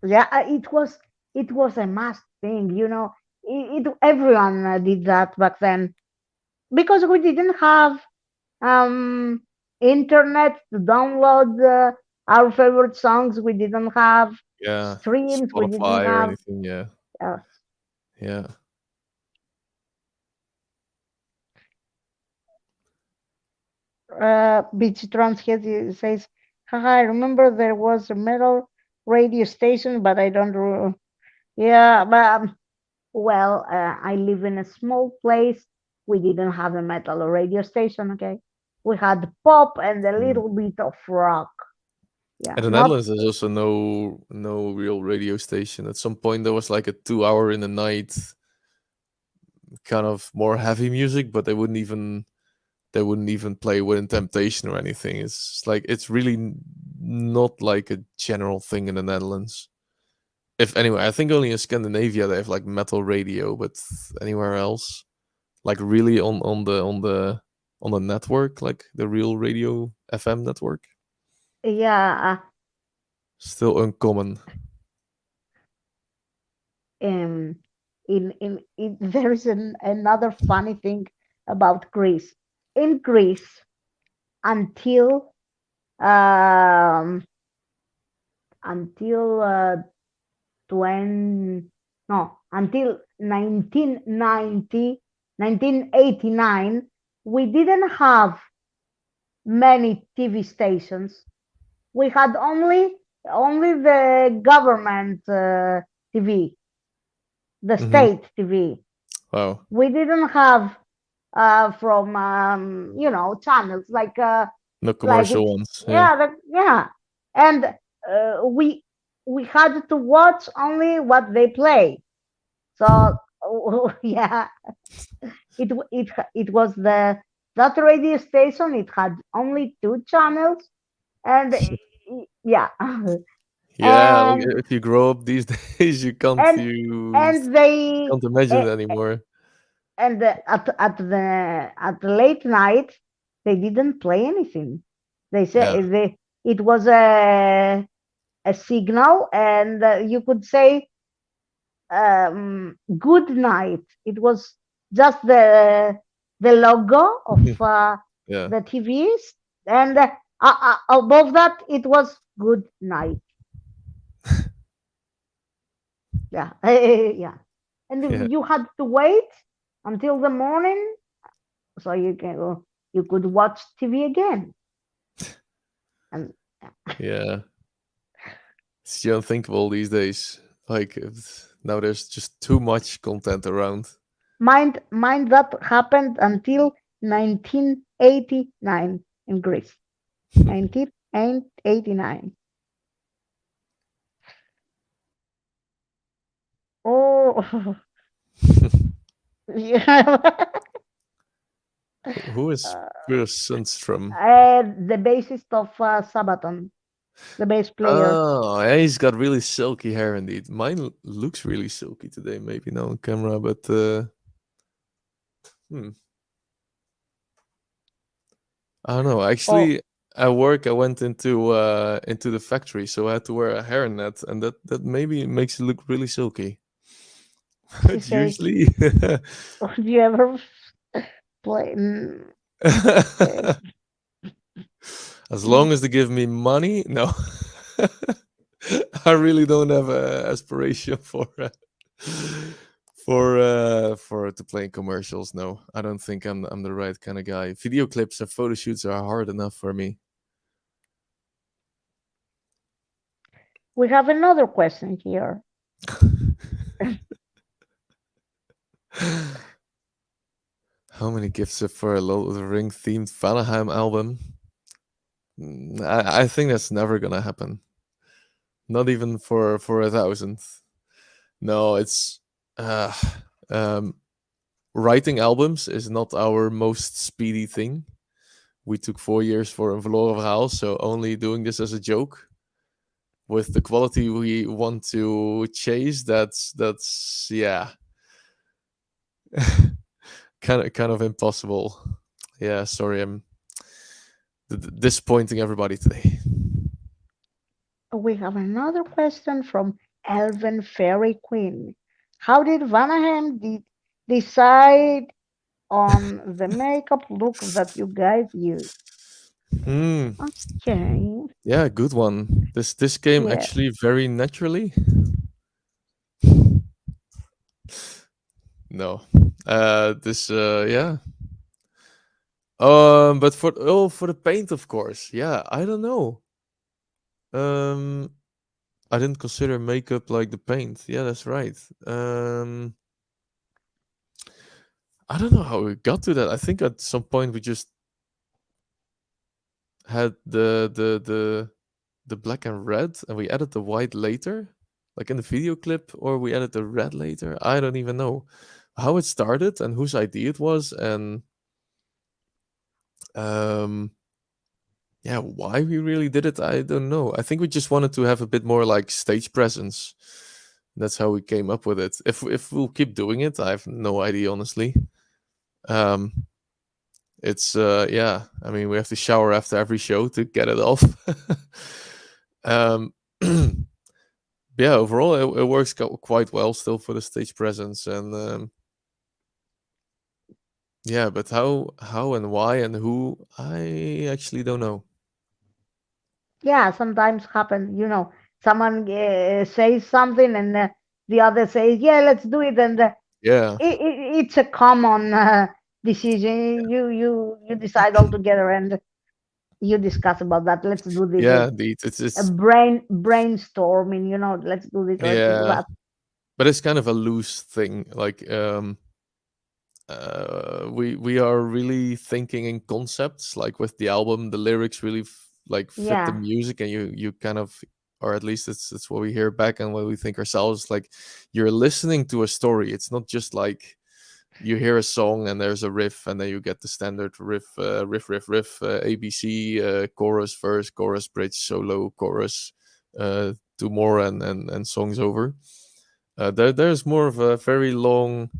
Yeah, it was a must thing. Everyone did that back then because we didn't have um internet to download our favorite songs. We didn't have Yeah. streams. We didn't Spotify or have anything, yeah. uh, Yeah. Beach Transhead says, haha, I remember there was a metal radio station, but I don't. Yeah, but well, I live in a small place. We didn't have a metal radio station. Okay, we had pop and a Mm. little bit of rock. Yeah, In the not. Netherlands, there's also no real radio station. At some point, there was like a 2 hour in the night, kind of more heavy music, but they wouldn't even play Within Temptation or anything. It's like it's really not like a general thing in the Netherlands. If anyway, I think only in Scandinavia they have like metal radio, but anywhere else, like really on the network, like the real radio FM network, Yeah, still uncommon. um, there is another funny thing about Greece. In Greece, until um, until 20, no, until 1989, we didn't have many TV stations. We had only the government TV, the Hmm. state TV. Wow. We didn't have from channels No like commercial it's ones. Yeah. yeah yeah, and we had to watch only what they play. So yeah, it was that radio station. It had only two channels, and yeah, Yeah, like and if you grow up these days, and and they can't imagine eh, it anymore. and at the late night. they didn't play anything. They Yeah. said it was a signal, and you could say good night. It was just the logo of Yeah. the TVs, and above that it was good night. Yeah, yeah. Yeah. And you had to wait until the morning so you could watch TV again. And Yeah. It's the unthinkable these days. Like now there's just too much content around. mind that happened until 1989 in Greece. 1989. Oh, yeah. Who is Bruce Sundstrom? The bassist of Sabaton, the bass player. Oh, yeah, he's got really silky hair indeed. Mine looks really silky today, maybe not on camera, but hmm, I don't know. Oh, Actually, at work, I went into the factory, so I had to wear a hairnet, and that maybe makes it look really silky. she But says, usually, "Do you ever play?" as long as they give me money, no. I really don't have a aspiration for to play in commercials. No, I don't think I'm the right kind of guy. Video clips and photo shoots are hard enough for me. We have another question here. How many gifts are for a Lord of the Ring themed Vanaheim album? I think that's never gonna happen. Not even for 1,000. No, it's uh, um, writing albums is not our most speedy thing. We took 4 years for een verloren verhaal, so only doing this as a joke with the quality we want to chase. That's yeah, kind of impossible. Yeah, sorry, I'm disappointing everybody today. We have another question from Elven Fairy Queen. How did Vanaheim decide on the makeup look that you guys use? Hmm. Okay, Yeah, good one. This came yeah, actually very naturally. No. This yeah. But for the paint, of course. Yeah, I don't know. Um, I didn't consider makeup like the paint. Yeah, that's right. I don't know how we got to that. I think at some point we just had the black and red, and we added the white later, like in the video clip, or we added the red later. I don't even know how it started and whose idea it was, and um, yeah, why we really did it. I don't know. I think we just wanted to have a bit more like stage presence. That's how we came up with it. If we'll keep doing it, I have no idea honestly. Um, it's yeah. I mean, we have to shower after every show to get it off. um, yeah, overall it works quite well still for the stage presence, and yeah. But how and why and who, I actually don't know. yeah. Sometimes happen. Someone says something, and the other says, "Yeah, let's do it," and Yeah, it's a common decision. You decide all together, and you discuss about that. Let's do this. yeah. It's Indeed, a it's brainstorming. Let's do this. Let's do yeah. that. But it's kind of a loose thing. Like we are really thinking in concepts. Like with the album, the lyrics really like fit the Yeah, music, and you kind of, or at least it's what we hear back and what we think ourselves. Like you're listening to a story. It's not just like you hear a song and there's a riff, and then you get the standard riff, riff, ABC, chorus, verse, chorus, bridge, solo, chorus, two more, and songs over. There's more of a very long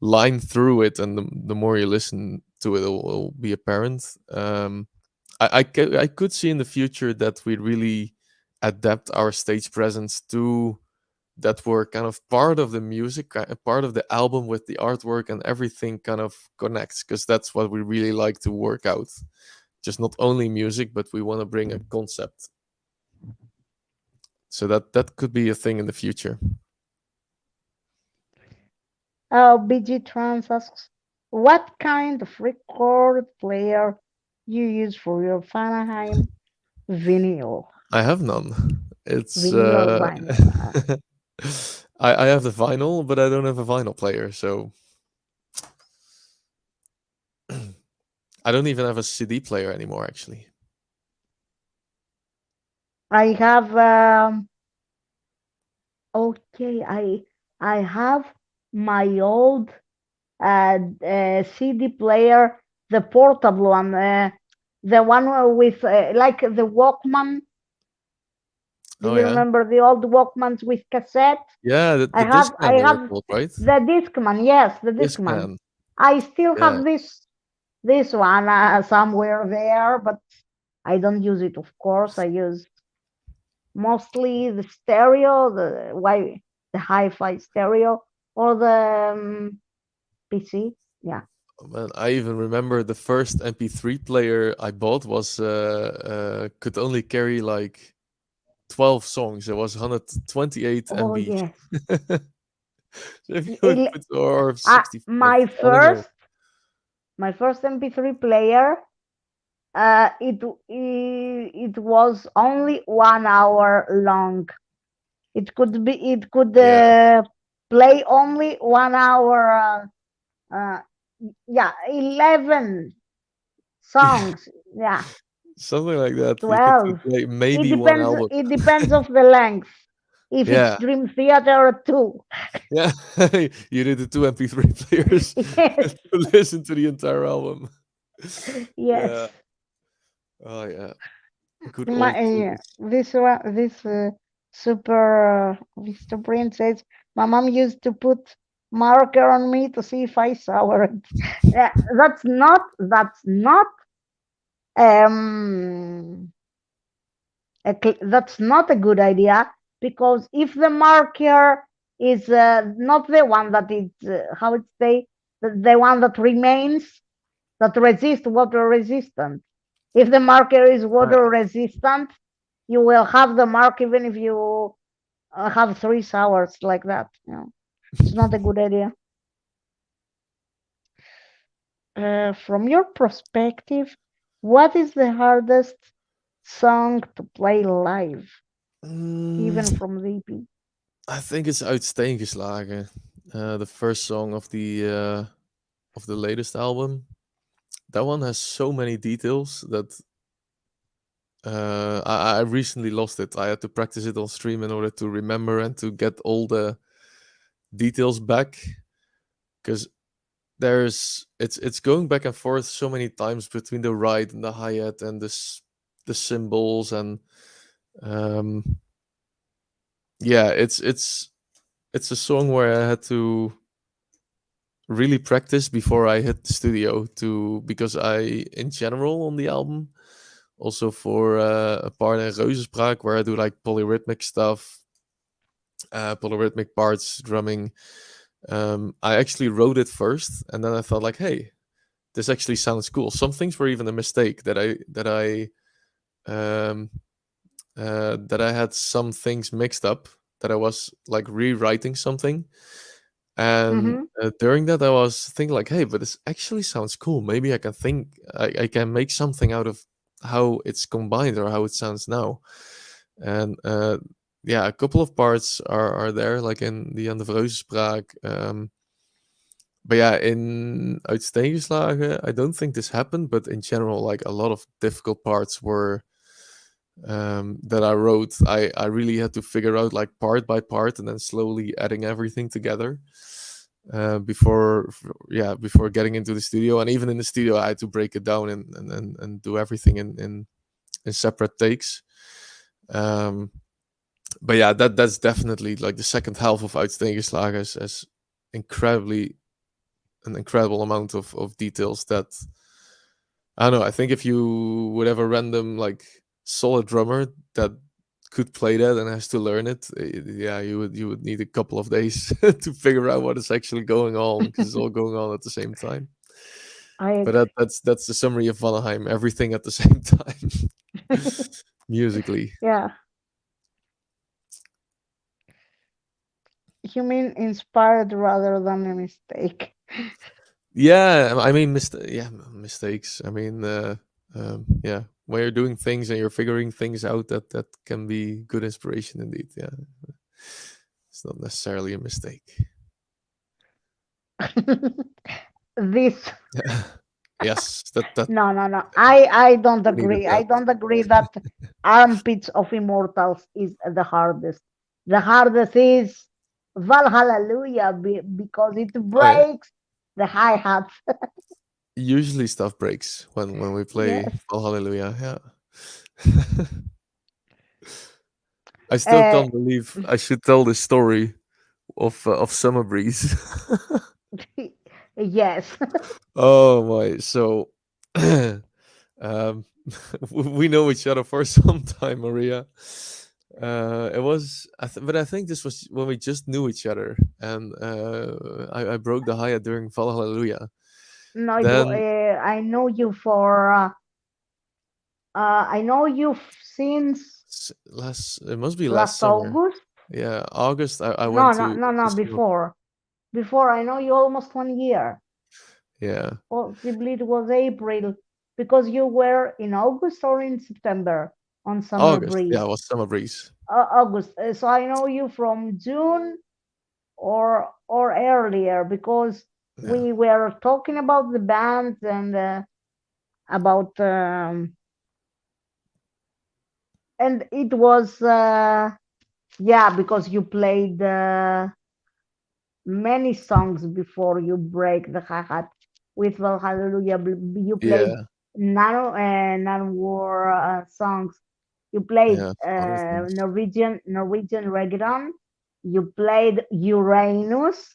line through it, and the more you listen, to it will be apparent. I could see in the future that we really adapt our stage presence to that were kind of part of the music, part of the album with the artwork and everything kind of connects because that's what we really like to work out. Just not only music, but we want to bring a concept. So that could be a thing in the future. BG Trans asks, what kind of record player you use for your Vanaheim vinyl? I have none. It's Vinyl vinyl. I have the vinyl, but I don't have a vinyl player, so I don't even have a CD player anymore. Actually, I have okay. I have my old CD player, the portable one, the one with like the Walkman. Do oh you yeah, remember the old Walkmans with cassette? yeah, I the have I Discman they were have called, right? the Discman. Yes, the Discman. Discman, I still yeah. have this one somewhere there, but I don't use it. Of course, I use mostly the stereo, the hi-fi stereo, or the PC. Yeah. Oh, man, I even remember the first MP3 player I bought was could only carry like 12 songs. It was 128 Oh MB. yes. So if you would put or 64, My I don't know. first MP3 player. It was only 1 hour long. It could Yeah, play only 1 hour. Uh, yeah, 11 yeah, songs. Yeah, something like that. You could 12. play It maybe one depends. album. It depends of the length. If it's Yeah, Dream Theater too. yeah. You did the two MP3 players Yes, to listen to the entire album. yes. Yeah. Oh yeah. Good My old days. this one, this super Vista princess. My mom used to put marker on me to see if I saw it. That's not um that's not a good idea, because if the marker is not the one that is how it say, the one that remains, that resist water resistant. If the marker is water Right. resistant, you will have the mark even if you have 3 hours like that. It's not a good idea. From your perspective, what is the hardest song to play live, even Mm, from the EP? I think it's Uitsteengeslagen. The first song of the latest album. That one has so many details that I recently lost it. I had to practice it on stream in order to remember and to get all the details back because it's going back and forth so many times between the ride and the hi-hat and the cymbals and um yeah, it's a song where I had to really practice before I hit the studio to because I in general on the album also for a part in Reuzenspraak where I do like polyrhythmic stuff, polyrhythmic parts, drumming. I actually wrote it first, and then I thought like, hey, this actually sounds cool. Some things were even a mistake um, that I had some things mixed up that I was like rewriting something. And Mm-hmm. during that, I was thinking like, hey, but this actually sounds cool. Maybe I can make something out of how it's combined or how it sounds now. And yeah, a couple of parts are there, like in the end of Reuzenspraak. But yeah, in Uitsteengeslagen, I don't think this happened, but in general, like a lot of difficult parts were that I wrote. I really had to figure out like part by part and then slowly adding everything together before getting into the studio. And even in the studio, I had to break it down and do everything in separate takes. Um, but yeah, that's definitely like the second half of Uitsteengeslagen is incredibly an incredible amount of details that I don't know. I think if you would have a random like solid drummer that could play that and has to learn it, yeah, you would need a couple of days to figure out what is actually going on because it's all going on at the same time. I But agree. that's the summary of Vanaheim. Everything at the same time, musically. Yeah. You mean inspired rather than a mistake? Yeah, I mean, mistakes. I mean, yeah, when you're doing things and you're figuring things out, that can be good inspiration indeed. Yeah, it's not necessarily a mistake. This Yes, that no, no, no. I don't we needed agree. I that. don't agree that Armpits of Immortals is the hardest. The hardest is Valhalla because it Oh yeah, breaks the hi-hat. usually stuff breaks when we play Yes. Fall Hallelujah. Yeah, I still Uh, can't believe I should tell this story of Summer Breeze. yes. Oh my, so um, we know each other for some time, Maria. It was, but I think this was when we just knew each other, and I broke the hi-hat during Fall Hallelujah. No, Then I know you for I know you since last, it must be last last summer. August. Yeah, August. I No, went no, to no, no, summer. before. Before I know you almost 1 year. Yeah, Possibly it was April because you were in August or in September on Summer August. Yeah, Breeze. it was Summer Breeze. August. So I know you from June or earlier because Yeah, we were talking about the band and about and it was yeah because you played many songs before you break the hi-hat with Well Hallelujah. You played yeah, nano war songs. You played yeah. Other things. Norwegian reggaeton. You played Uranus.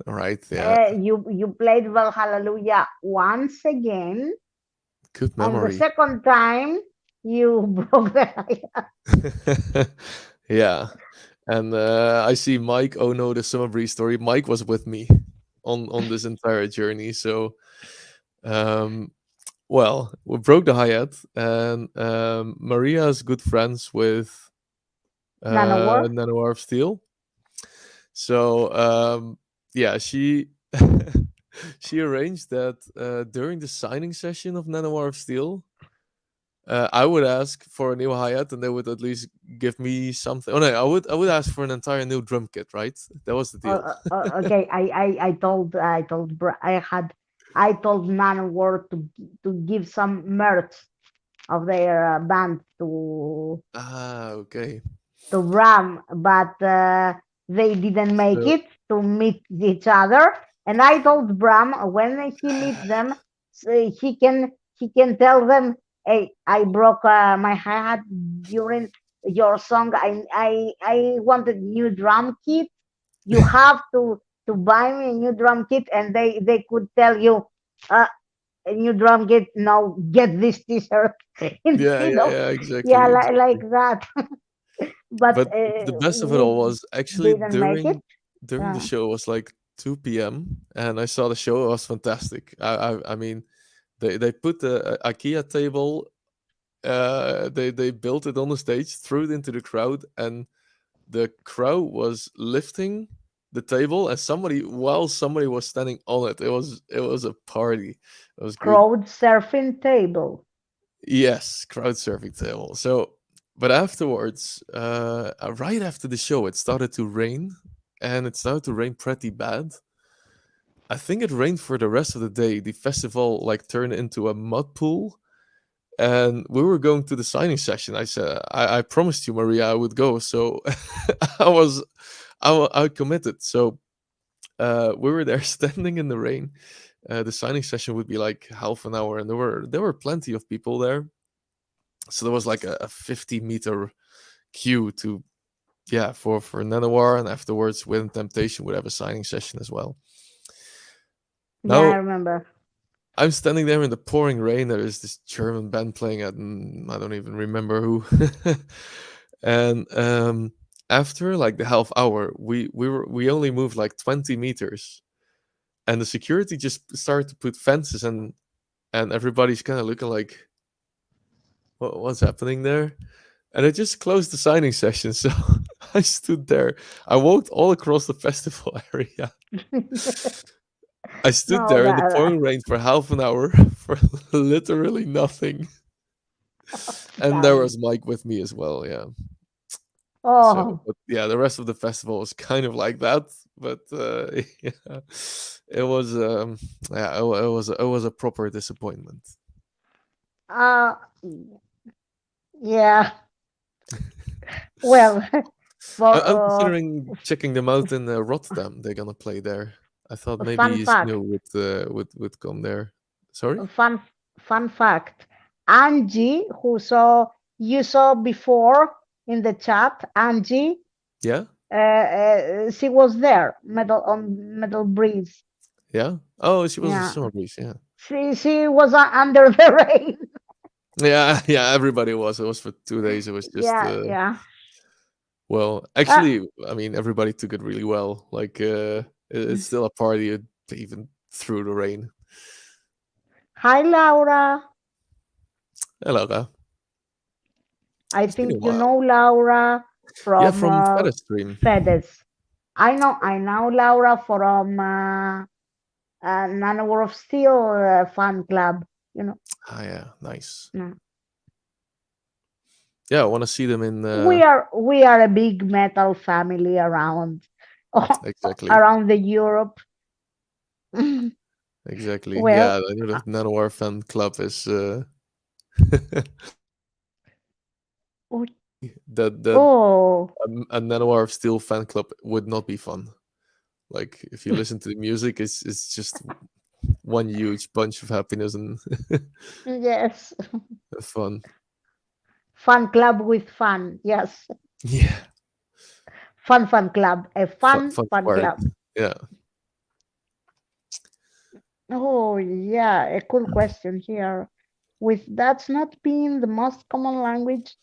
All right. Yeah, You played Well Hallelujah once again. good On the memory. second time, you broke the hi-hat. Yeah. And I see Mike. Oh no, the Summer Breeze story. Mike was with me on this entire journey. So, um, well, we broke the hi-hat, and Maria is good friends with Nano war. Nanoar of Steel. So, yeah, she she arranged that during the signing session of Nanoar of Steel, I would ask for a new hi-hat, and they would at least give me something. Oh no, I would ask for an entire new drum kit, right? That was the deal. Okay, I told Manowar to give some merch of their band Ah, okay. to Bram, but they didn't make So it to meet each other. And I told Bram when he meets them, so he can tell them, "Hey, I broke my hi hat during your song. I wanted new drum kit. You have to buy me a new drum kit." And they could tell you, uh, a new drum kit. No, get this T-shirt yeah, instead yeah, of yeah, yeah, exactly, like exactly. that. But But the best of it we all was actually didn't make it. during the Uh, show was like 2 p.m. and I saw the show. It was fantastic. I mean, they put the IKEA table. They built it on the stage, threw it into the crowd, and the crowd was lifting the table, and somebody was standing on it. It was a party. It was good. crowd surfing table. Yes, crowd surfing table. So, but afterwards, right after the show, it started to rain, and it started to rain pretty bad. I think it rained for the rest of the day. The festival like turned into a mud pool, and we were going to the signing session. I said, I promised you, Maria, I would go. So I was, I committed. So we were there standing in the rain. The signing session would be like half an hour, and there were plenty of people there. So there was like a 50-meter queue to yeah for Nanowar, and afterwards With Temptation would have a signing session as well. Yeah, I Now remember. I'm standing there in the pouring rain. There is this German band playing at I don't even remember who. And after like the half hour, we only moved like 20 meters, and the security just started to put fences, and everybody's kind of looking like, what's happening there? And I just closed the signing session. So I stood there. I walked all across the festival area. I stood No, there in the that pouring rain for half an hour for literally nothing. And there funny. was Mike with me as well. Yeah. So, Oh, but yeah, the rest of the festival was kind of like that. But yeah, it was yeah, it was a proper disappointment. uh, yeah. Well, I'm for considering checking them out in Rotterdam. They're gonna play there. I thought a fun maybe Snow fact, would come there. Sorry? a fun fact. Angie, who saw you saw before in the chat, Angie, Yeah, she was there, Metal Breeze. yeah. Oh, she was a Yeah, summer breeze. Yeah, she was under the rain. yeah, yeah. Everybody was. It was for 2 days. It was just Yeah, yeah. well, Uh, actually, I mean, everybody took it really well. Like, it's still a party even through the rain. Hi, Laura. Hey, Laura. I It's been a think you while. know Laura Yeah, from from Feta Stream. FedEx. I know Laura from Nanowar of Steel fan club. You know, Ah, yeah, nice. no. Yeah, I want to see them in. We are a big metal family around Exactly, around the Europe. exactly. Well, Yeah, I know the Nanowar fan club is. oh, That oh, a Nanowar of Steel fan club would not be fun. Like if you listen to the music, it's just one huge bunch of happiness and yes, fun. fun club with fun. Yes, Yeah, fun club, a fun squared. club. Yeah. Oh, yeah, a cool question here. With that's not being the most common language,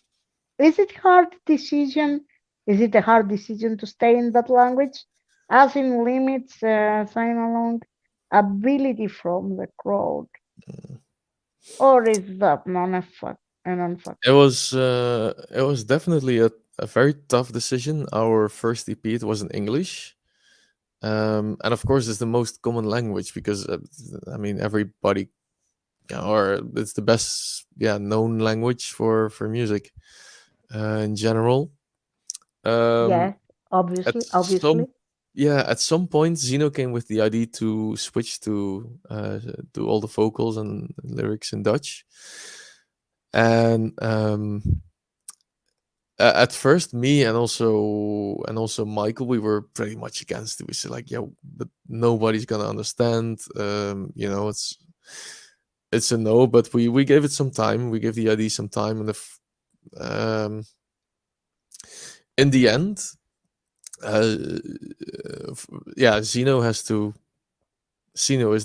is it hard decision? Is it a hard decision to stay in that language? As in limits, sign along ability from the crowd, or is that a non-factor? It was definitely a very tough decision. Our first EP it was in English, and of course it's the most common language because I mean everybody or it's the best known language for music in general. Um, Yes, at obviously. some point Zeno came with the idea to switch to do all the vocals and lyrics in Dutch, and at first me and also Michael we were pretty much against it. We said like, yeah, but nobody's gonna understand. It's a no, but we gave it some time. We gave the idea some time, and um, in the end, uh, yeah, Zeno is the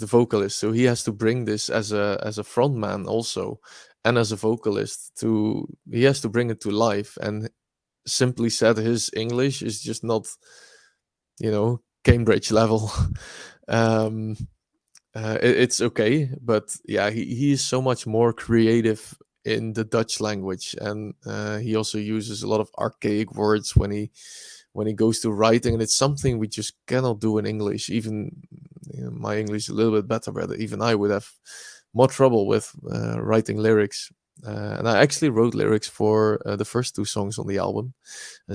vocalist, so he has to bring this as a front man also, and as a vocalist to he has to bring it to life. And simply said, his English is just not Cambridge level. um, it's okay, but yeah, he is so much more creative in the Dutch language, and he also uses a lot of archaic words when he goes to writing, and it's something we just cannot do in English. Even my English is a little bit better, but even I would have more trouble with writing lyrics. And I actually wrote lyrics for the first two songs on the album.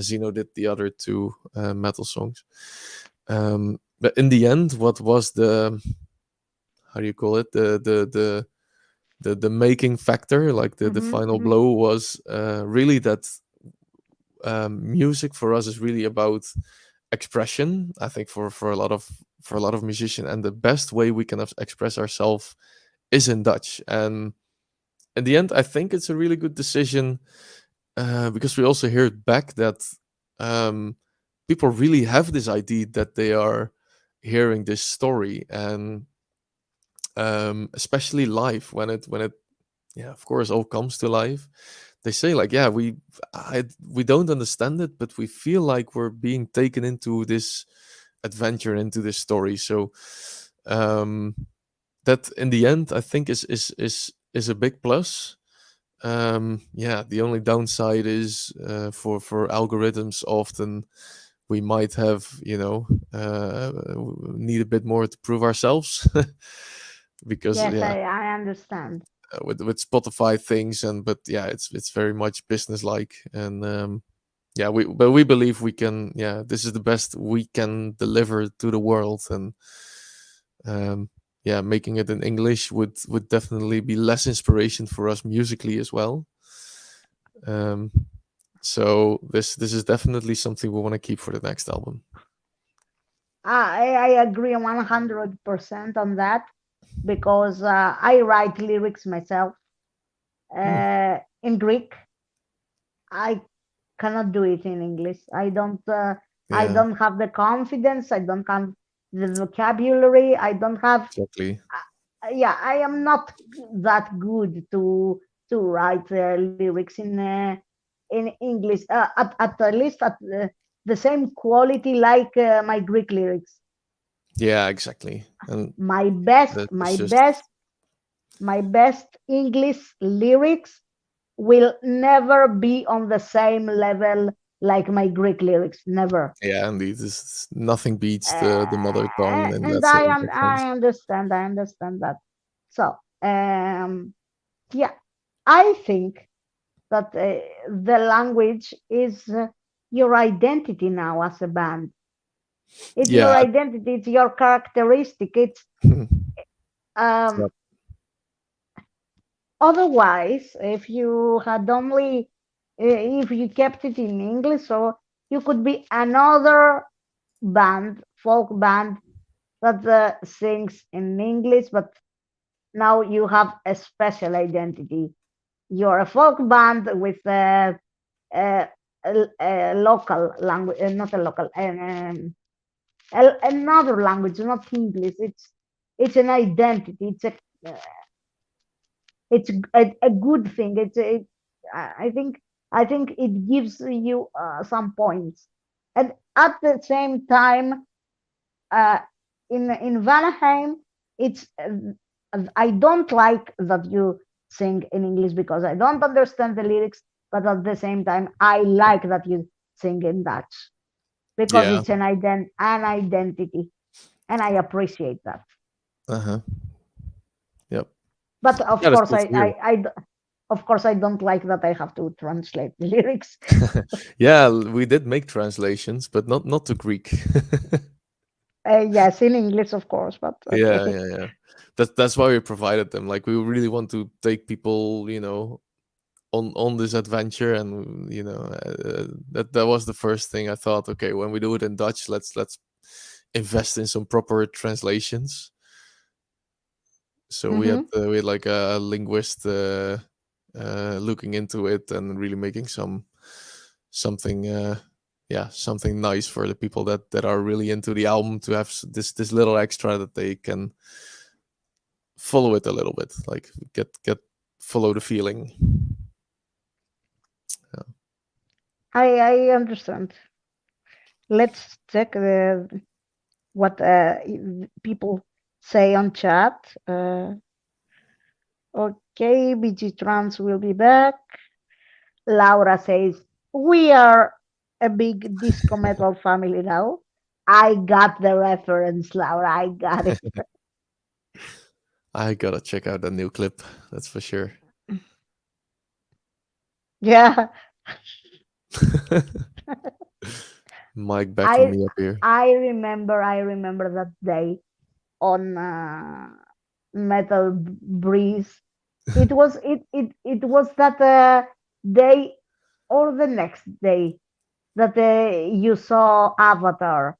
Zeno did the other two metal songs. But in the end, what was the how do you call it the making factor, like the Hmm, final hmm. blow was really that music for us is really about expression. I think for a lot of musicians, and the best way we can express ourselves is in Dutch. And in the end, I think it's a really good decision because we also hear it back that um, people really have this idea that they are hearing this story, and especially live when it yeah, of course, all comes to life. They say like, yeah, we don't understand it, but we feel like we're being taken into this adventure, into this story. So um, that in the end, I think is a big plus. Yeah, the only downside is for algorithms often we might have, need a bit more to prove ourselves because Yes, yeah, I understand. with Spotify things, and but yeah, it's very much business like, and yeah, we believe we can, yeah, this is the best we can deliver to the world, and yeah, making it in English would definitely be less inspiration for us musically as well. Um, so this is definitely something we want to keep for the next album. I agree 100% on that because I write lyrics myself Hmm. in Greek. I cannot do it in English. I Yeah, don't have the confidence. I don't have the vocabulary. I don't have. exactly. Yeah, I am not that good to write lyrics in English. At least at the same quality like my Greek lyrics. Yeah, exactly. And My best, that's my just best, my best English lyrics will never be on the same level like my Greek lyrics. Never. yeah, indeed. This nothing beats the mother tongue in And in that sense. I understand. I understand that. So yeah, I think that the language is your identity now as a band. It's your Yeah. identity. It's your characteristic. It's um, Yep. otherwise, if you had only, if you kept it in English, so you could be another band, folk band that sings in English, but now you have a special identity. You're a folk band with a, a local language, not a local, another language, not English. It's an identity. It's a good thing. I think it gives you some points, and at the same time, uh, in Vanaheim, it's I don't like that you sing in English because I don't understand the lyrics, but at the same time, I like that you sing in Dutch because Yeah. it's an identity, and I appreciate that. Uh-huh. Yep. But Yeah, that's cool to hear. of course I don't like that I have to translate the lyrics. Yeah, we did make translations, but not to Greek. Yes, in English, of course, but Yeah, okay. yeah, yeah. That's why we provided them. Like we really want to take people, on this adventure, and that was the first thing I thought. Okay, when we do it in Dutch, let's invest in some proper translations. So Hmm. we had like a linguist looking into it and really making something yeah, something nice for the people that are really into the album, to have this little extra that they can follow it a little bit, like get follow the feeling. Yeah. I understand. Let's check what people say on chat. Okay, BG Trans will be back. Laura says, we are a big disco metal family now. I got the reference, Laura. I got it. I gotta check out that new clip, that's for sure. Yeah, Mike backing I me up here. I remember that day on Metal Breeze. It was that day or the next day that you saw Avatar,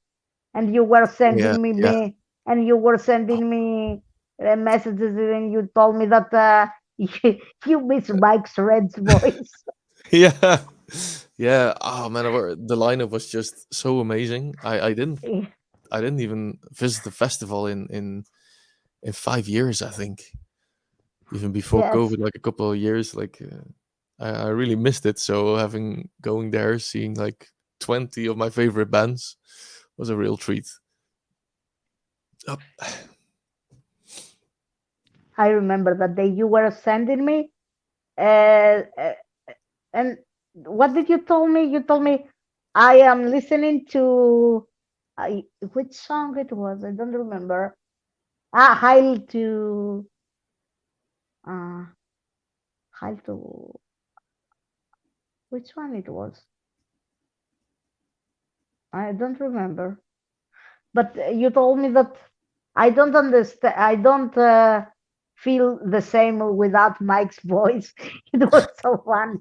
and you were Yeah, sending yeah. me and you were sending me messages, and you told me that you miss Mike's Red's voice. Yeah. Yeah. Oh man, the lineup was just so amazing. I didn't even visit the festival in in 5 years, I think. Even before Yes, COVID, like a couple of years, like I really missed it. So having going there, seeing like 20 of my favorite bands was a real treat. Oh, I remember that day you were sending me, uh, uh, and what did you tell me? You told me I am listening to which song it was. I don't remember. Heil to uh, Heil to which one it was. I don't remember. But you told me that I don't understand. I don't feel the same without Mike's voice. It was so funny.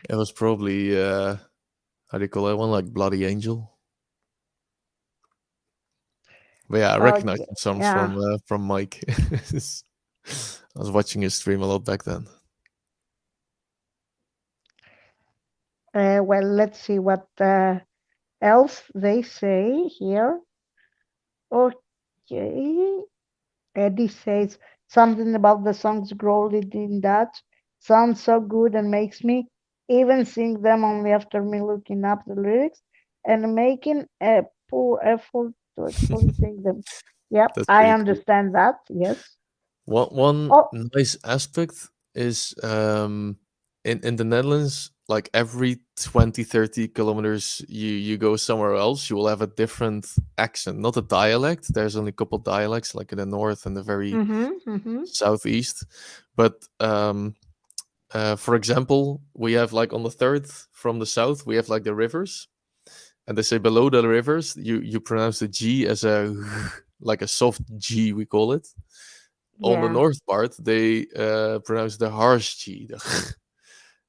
it was probably how do you call that one? Like Bloody Angel. But yeah, I recognize Okay, some songs yeah. from Mike. I was watching his stream a lot back then. Well, let's see what else they say here. Okay. Eddie says something about the songs growled in Dutch. Sounds so good and makes me even sing them only after me looking up the lyrics and making a poor effort to actually sing them. Yep, That's I pretty cool. understand that. Yes. One Oh, nice aspect is in the Netherlands, like every 20, 30 kilometers you go somewhere else, you will have a different accent, not a dialect. There's only a couple dialects, like in the north and the very mm-hmm. southeast. But for example, we have like on the third from the south, we have like the rivers, and they say below the rivers, you pronounce the G as a like a soft G, we call it. On the Yeah, north part, they pronounce the harsh G,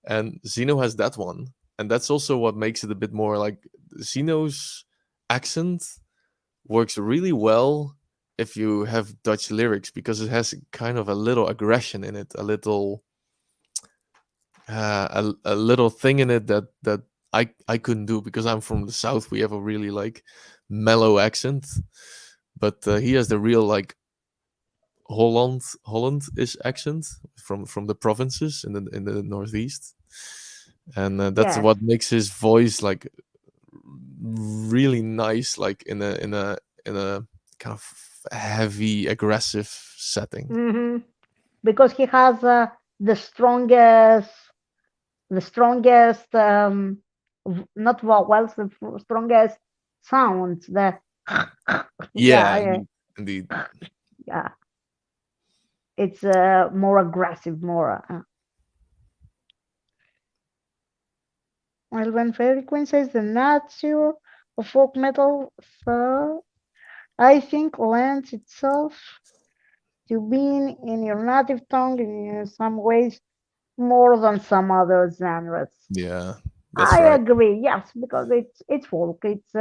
and Zeno has that one, and that's also what makes it a bit more like Zeno's accent works really well if you have Dutch lyrics because it has kind of a little aggression in it, a little a little thing in it that I couldn't do because I'm from the south. We have a really like mellow accent, but he has the real like Holland-ish accent from the provinces in the northeast, and that's yes. what makes his voice like really nice, like in a kind of heavy aggressive setting. hmm Because he has the strongest not vowels, the strongest sounds. The Yeah, yeah, yeah, indeed. yeah. It's more aggressive, more. Well, when Fairy Queen says the nature of folk metal, so I think lends itself to being in your native tongue in some ways more than some other genres. Yeah, that's I right. agree, yes, because it's folk, it's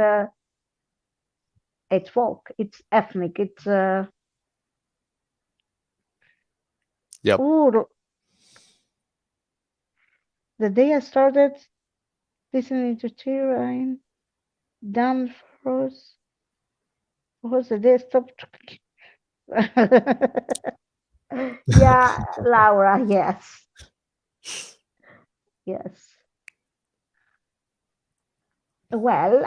folk, it's ethnic, it's Yep. ooh, the day I started listening to Tyrion, Danforth was the day I stopped. Yeah, Laura, yes, yes. Well,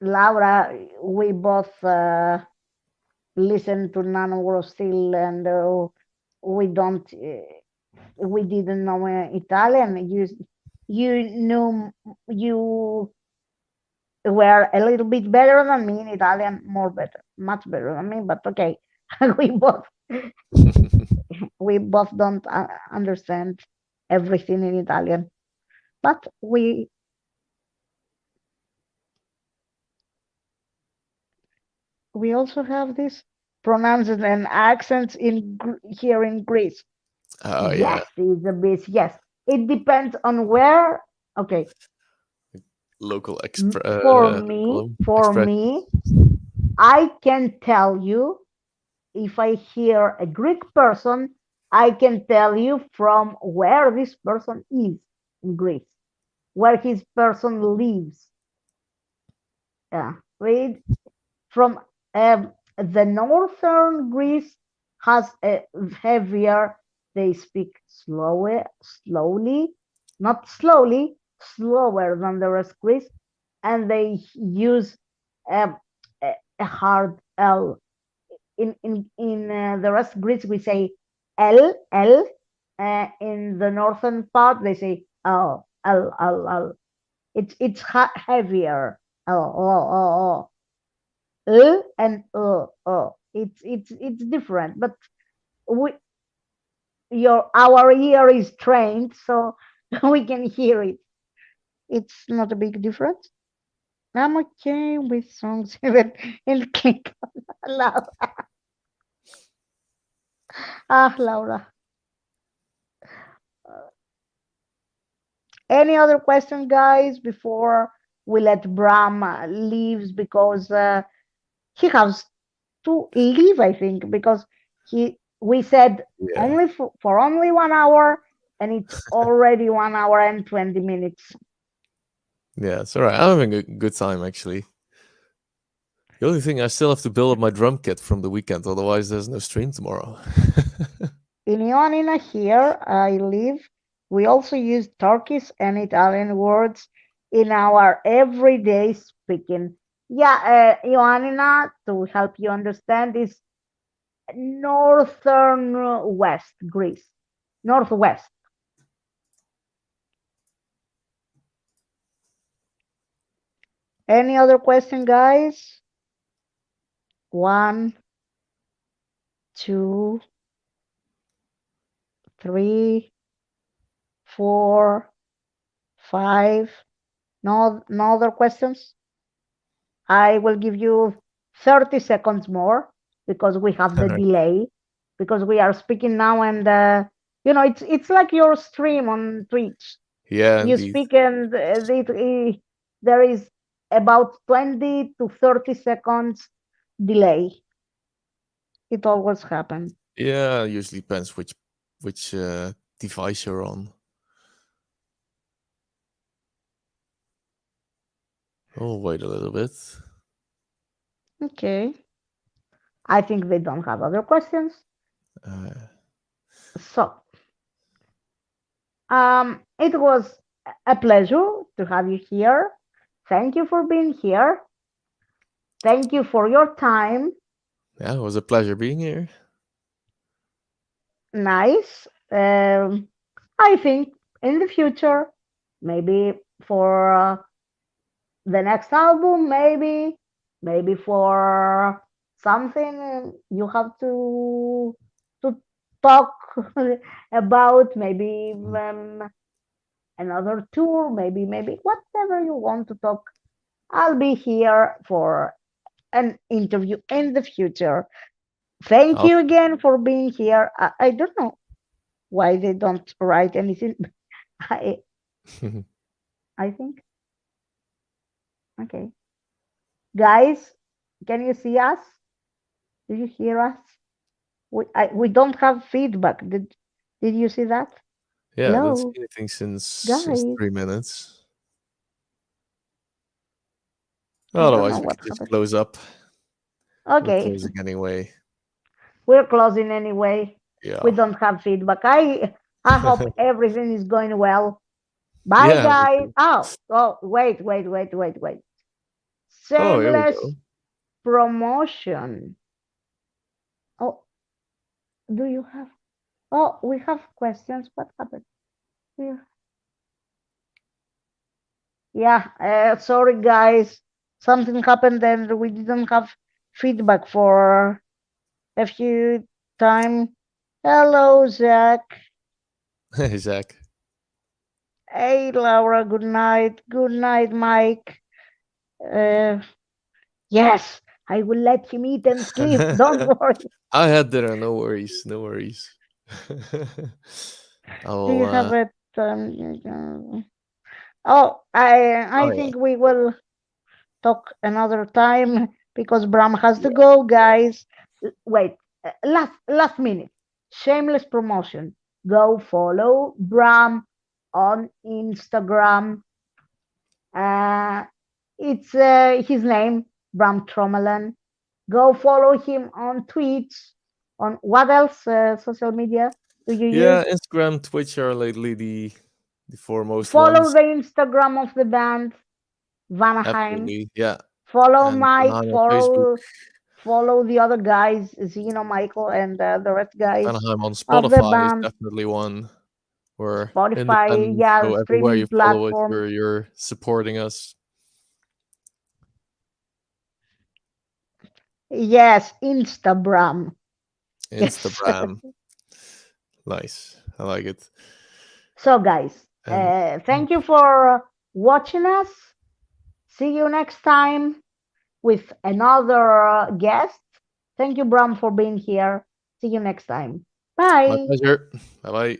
Laura, we both listen to Nano World Steel, and we don't, we didn't know Italian. You knew, you were a little bit better than me in Italian, more better, much better than me. But okay, we both we both don't understand everything in Italian, but we also have this pronouns and accents here in Greece. Oh yeah, Yes, it's a bit. Yes, it depends on where. Okay, local for how do you call me, them? for Express. me, I can tell you if I hear a Greek person, I can tell you from where this person is in Greece, where his person lives. Yeah, read. from the northern Greece has a heavier. They speak slowly, not slowly, slower than the rest of Greece, and they use um, a hard L. In the rest of Greece, we say L. In the northern part, they say L. It's heavier. And it's different, but we your our ear is trained, so we can hear it. It's not a big difference. I'm okay with songs even in click. Laura. Laura. Any other question, guys, before we let Bram leaves because he has to leave, I think, because he we said Yeah. only for only 1 hour, and it's already 1 hour and 20 minutes. Yeah, it's alright. I'm having a good time actually. The only thing I still have to build up my drum kit from the weekend, otherwise there's no stream tomorrow. In Ioannina, here I live, we also use Turkish and Italian words in our everyday speaking. Yeah, Ioannina, to help you understand, is northern west Greece, northwest. Any other question, guys? One, two, three, four, five. No other questions? I will give you 30 seconds more because we have the delay, because we are speaking now, and it's like your stream on Twitch. Yeah, You indeed. speak, and there is about 20 to 30 seconds delay. It always happens. Yeah, usually depends which device you're on. Oh, wait a little bit. Okay. I think they don't have other questions. Uh, So, it was a pleasure to have you here. Thank you for being here. Thank you for your time. yeah, it was a pleasure being here. Nice. I think in the future, maybe for the next album, maybe for something you have to talk about, maybe another tour, maybe whatever you want to talk. I'll be here for an interview in the future. Thank I'll, you again for being here. I don't know why they don't write anything. I I think okay, guys, can you see us? Do you hear us? We don't have feedback. Did you see that? yeah, I don't see Hello, anything since guys. 3 minutes. I don't Otherwise, know we what could just happened. close up. We're Okay, closing anyway. we're closing anyway. We Yeah. don't have feedback. I hope everything is going well. Bye, Yeah, me guys. too. Oh, wait. Oh, here we Shameless go. promotion. Oh, do you have? Oh, we have questions. What happened? Yeah, yeah. Sorry, guys. Something happened, and we didn't have feedback for a few time. Hello, Zach. Hey, Zach. Hey, Laura. Good night. Good night, Mike. Uh, yes, I will let him eat and sleep. Don't worry. I had dinner. No worries. No worries. Do I'll. you have it? Oh, I Oh yeah. think we will talk another time because Bram has to Yeah. go, guys. Wait, last minute. Shameless promotion. Go follow Bram on Instagram. Uh, it's his name, Bram Trommelen. Go follow him on Twitch. On what else social media do you Yeah, use? Instagram, Twitch are lately the foremost Follow ones. the Instagram of the band Vanaheim. Absolutely, yeah. Follow And Mike. Vanaheim on Facebook, Follow the other guys, Zeno, Michael, and the rest guys Vanaheim on of the Spotify is band. definitely one. We're Spotify, independent, yeah, so everywhere streaming you follow us, platforms. you're supporting us. Yes, Instagram. Yes. Instagram, nice. I like it. So, guys, And thank you for watching us. See you next time with another guest. Thank you, Bram, for being here. See you next time. my Bye. pleasure. Bye bye.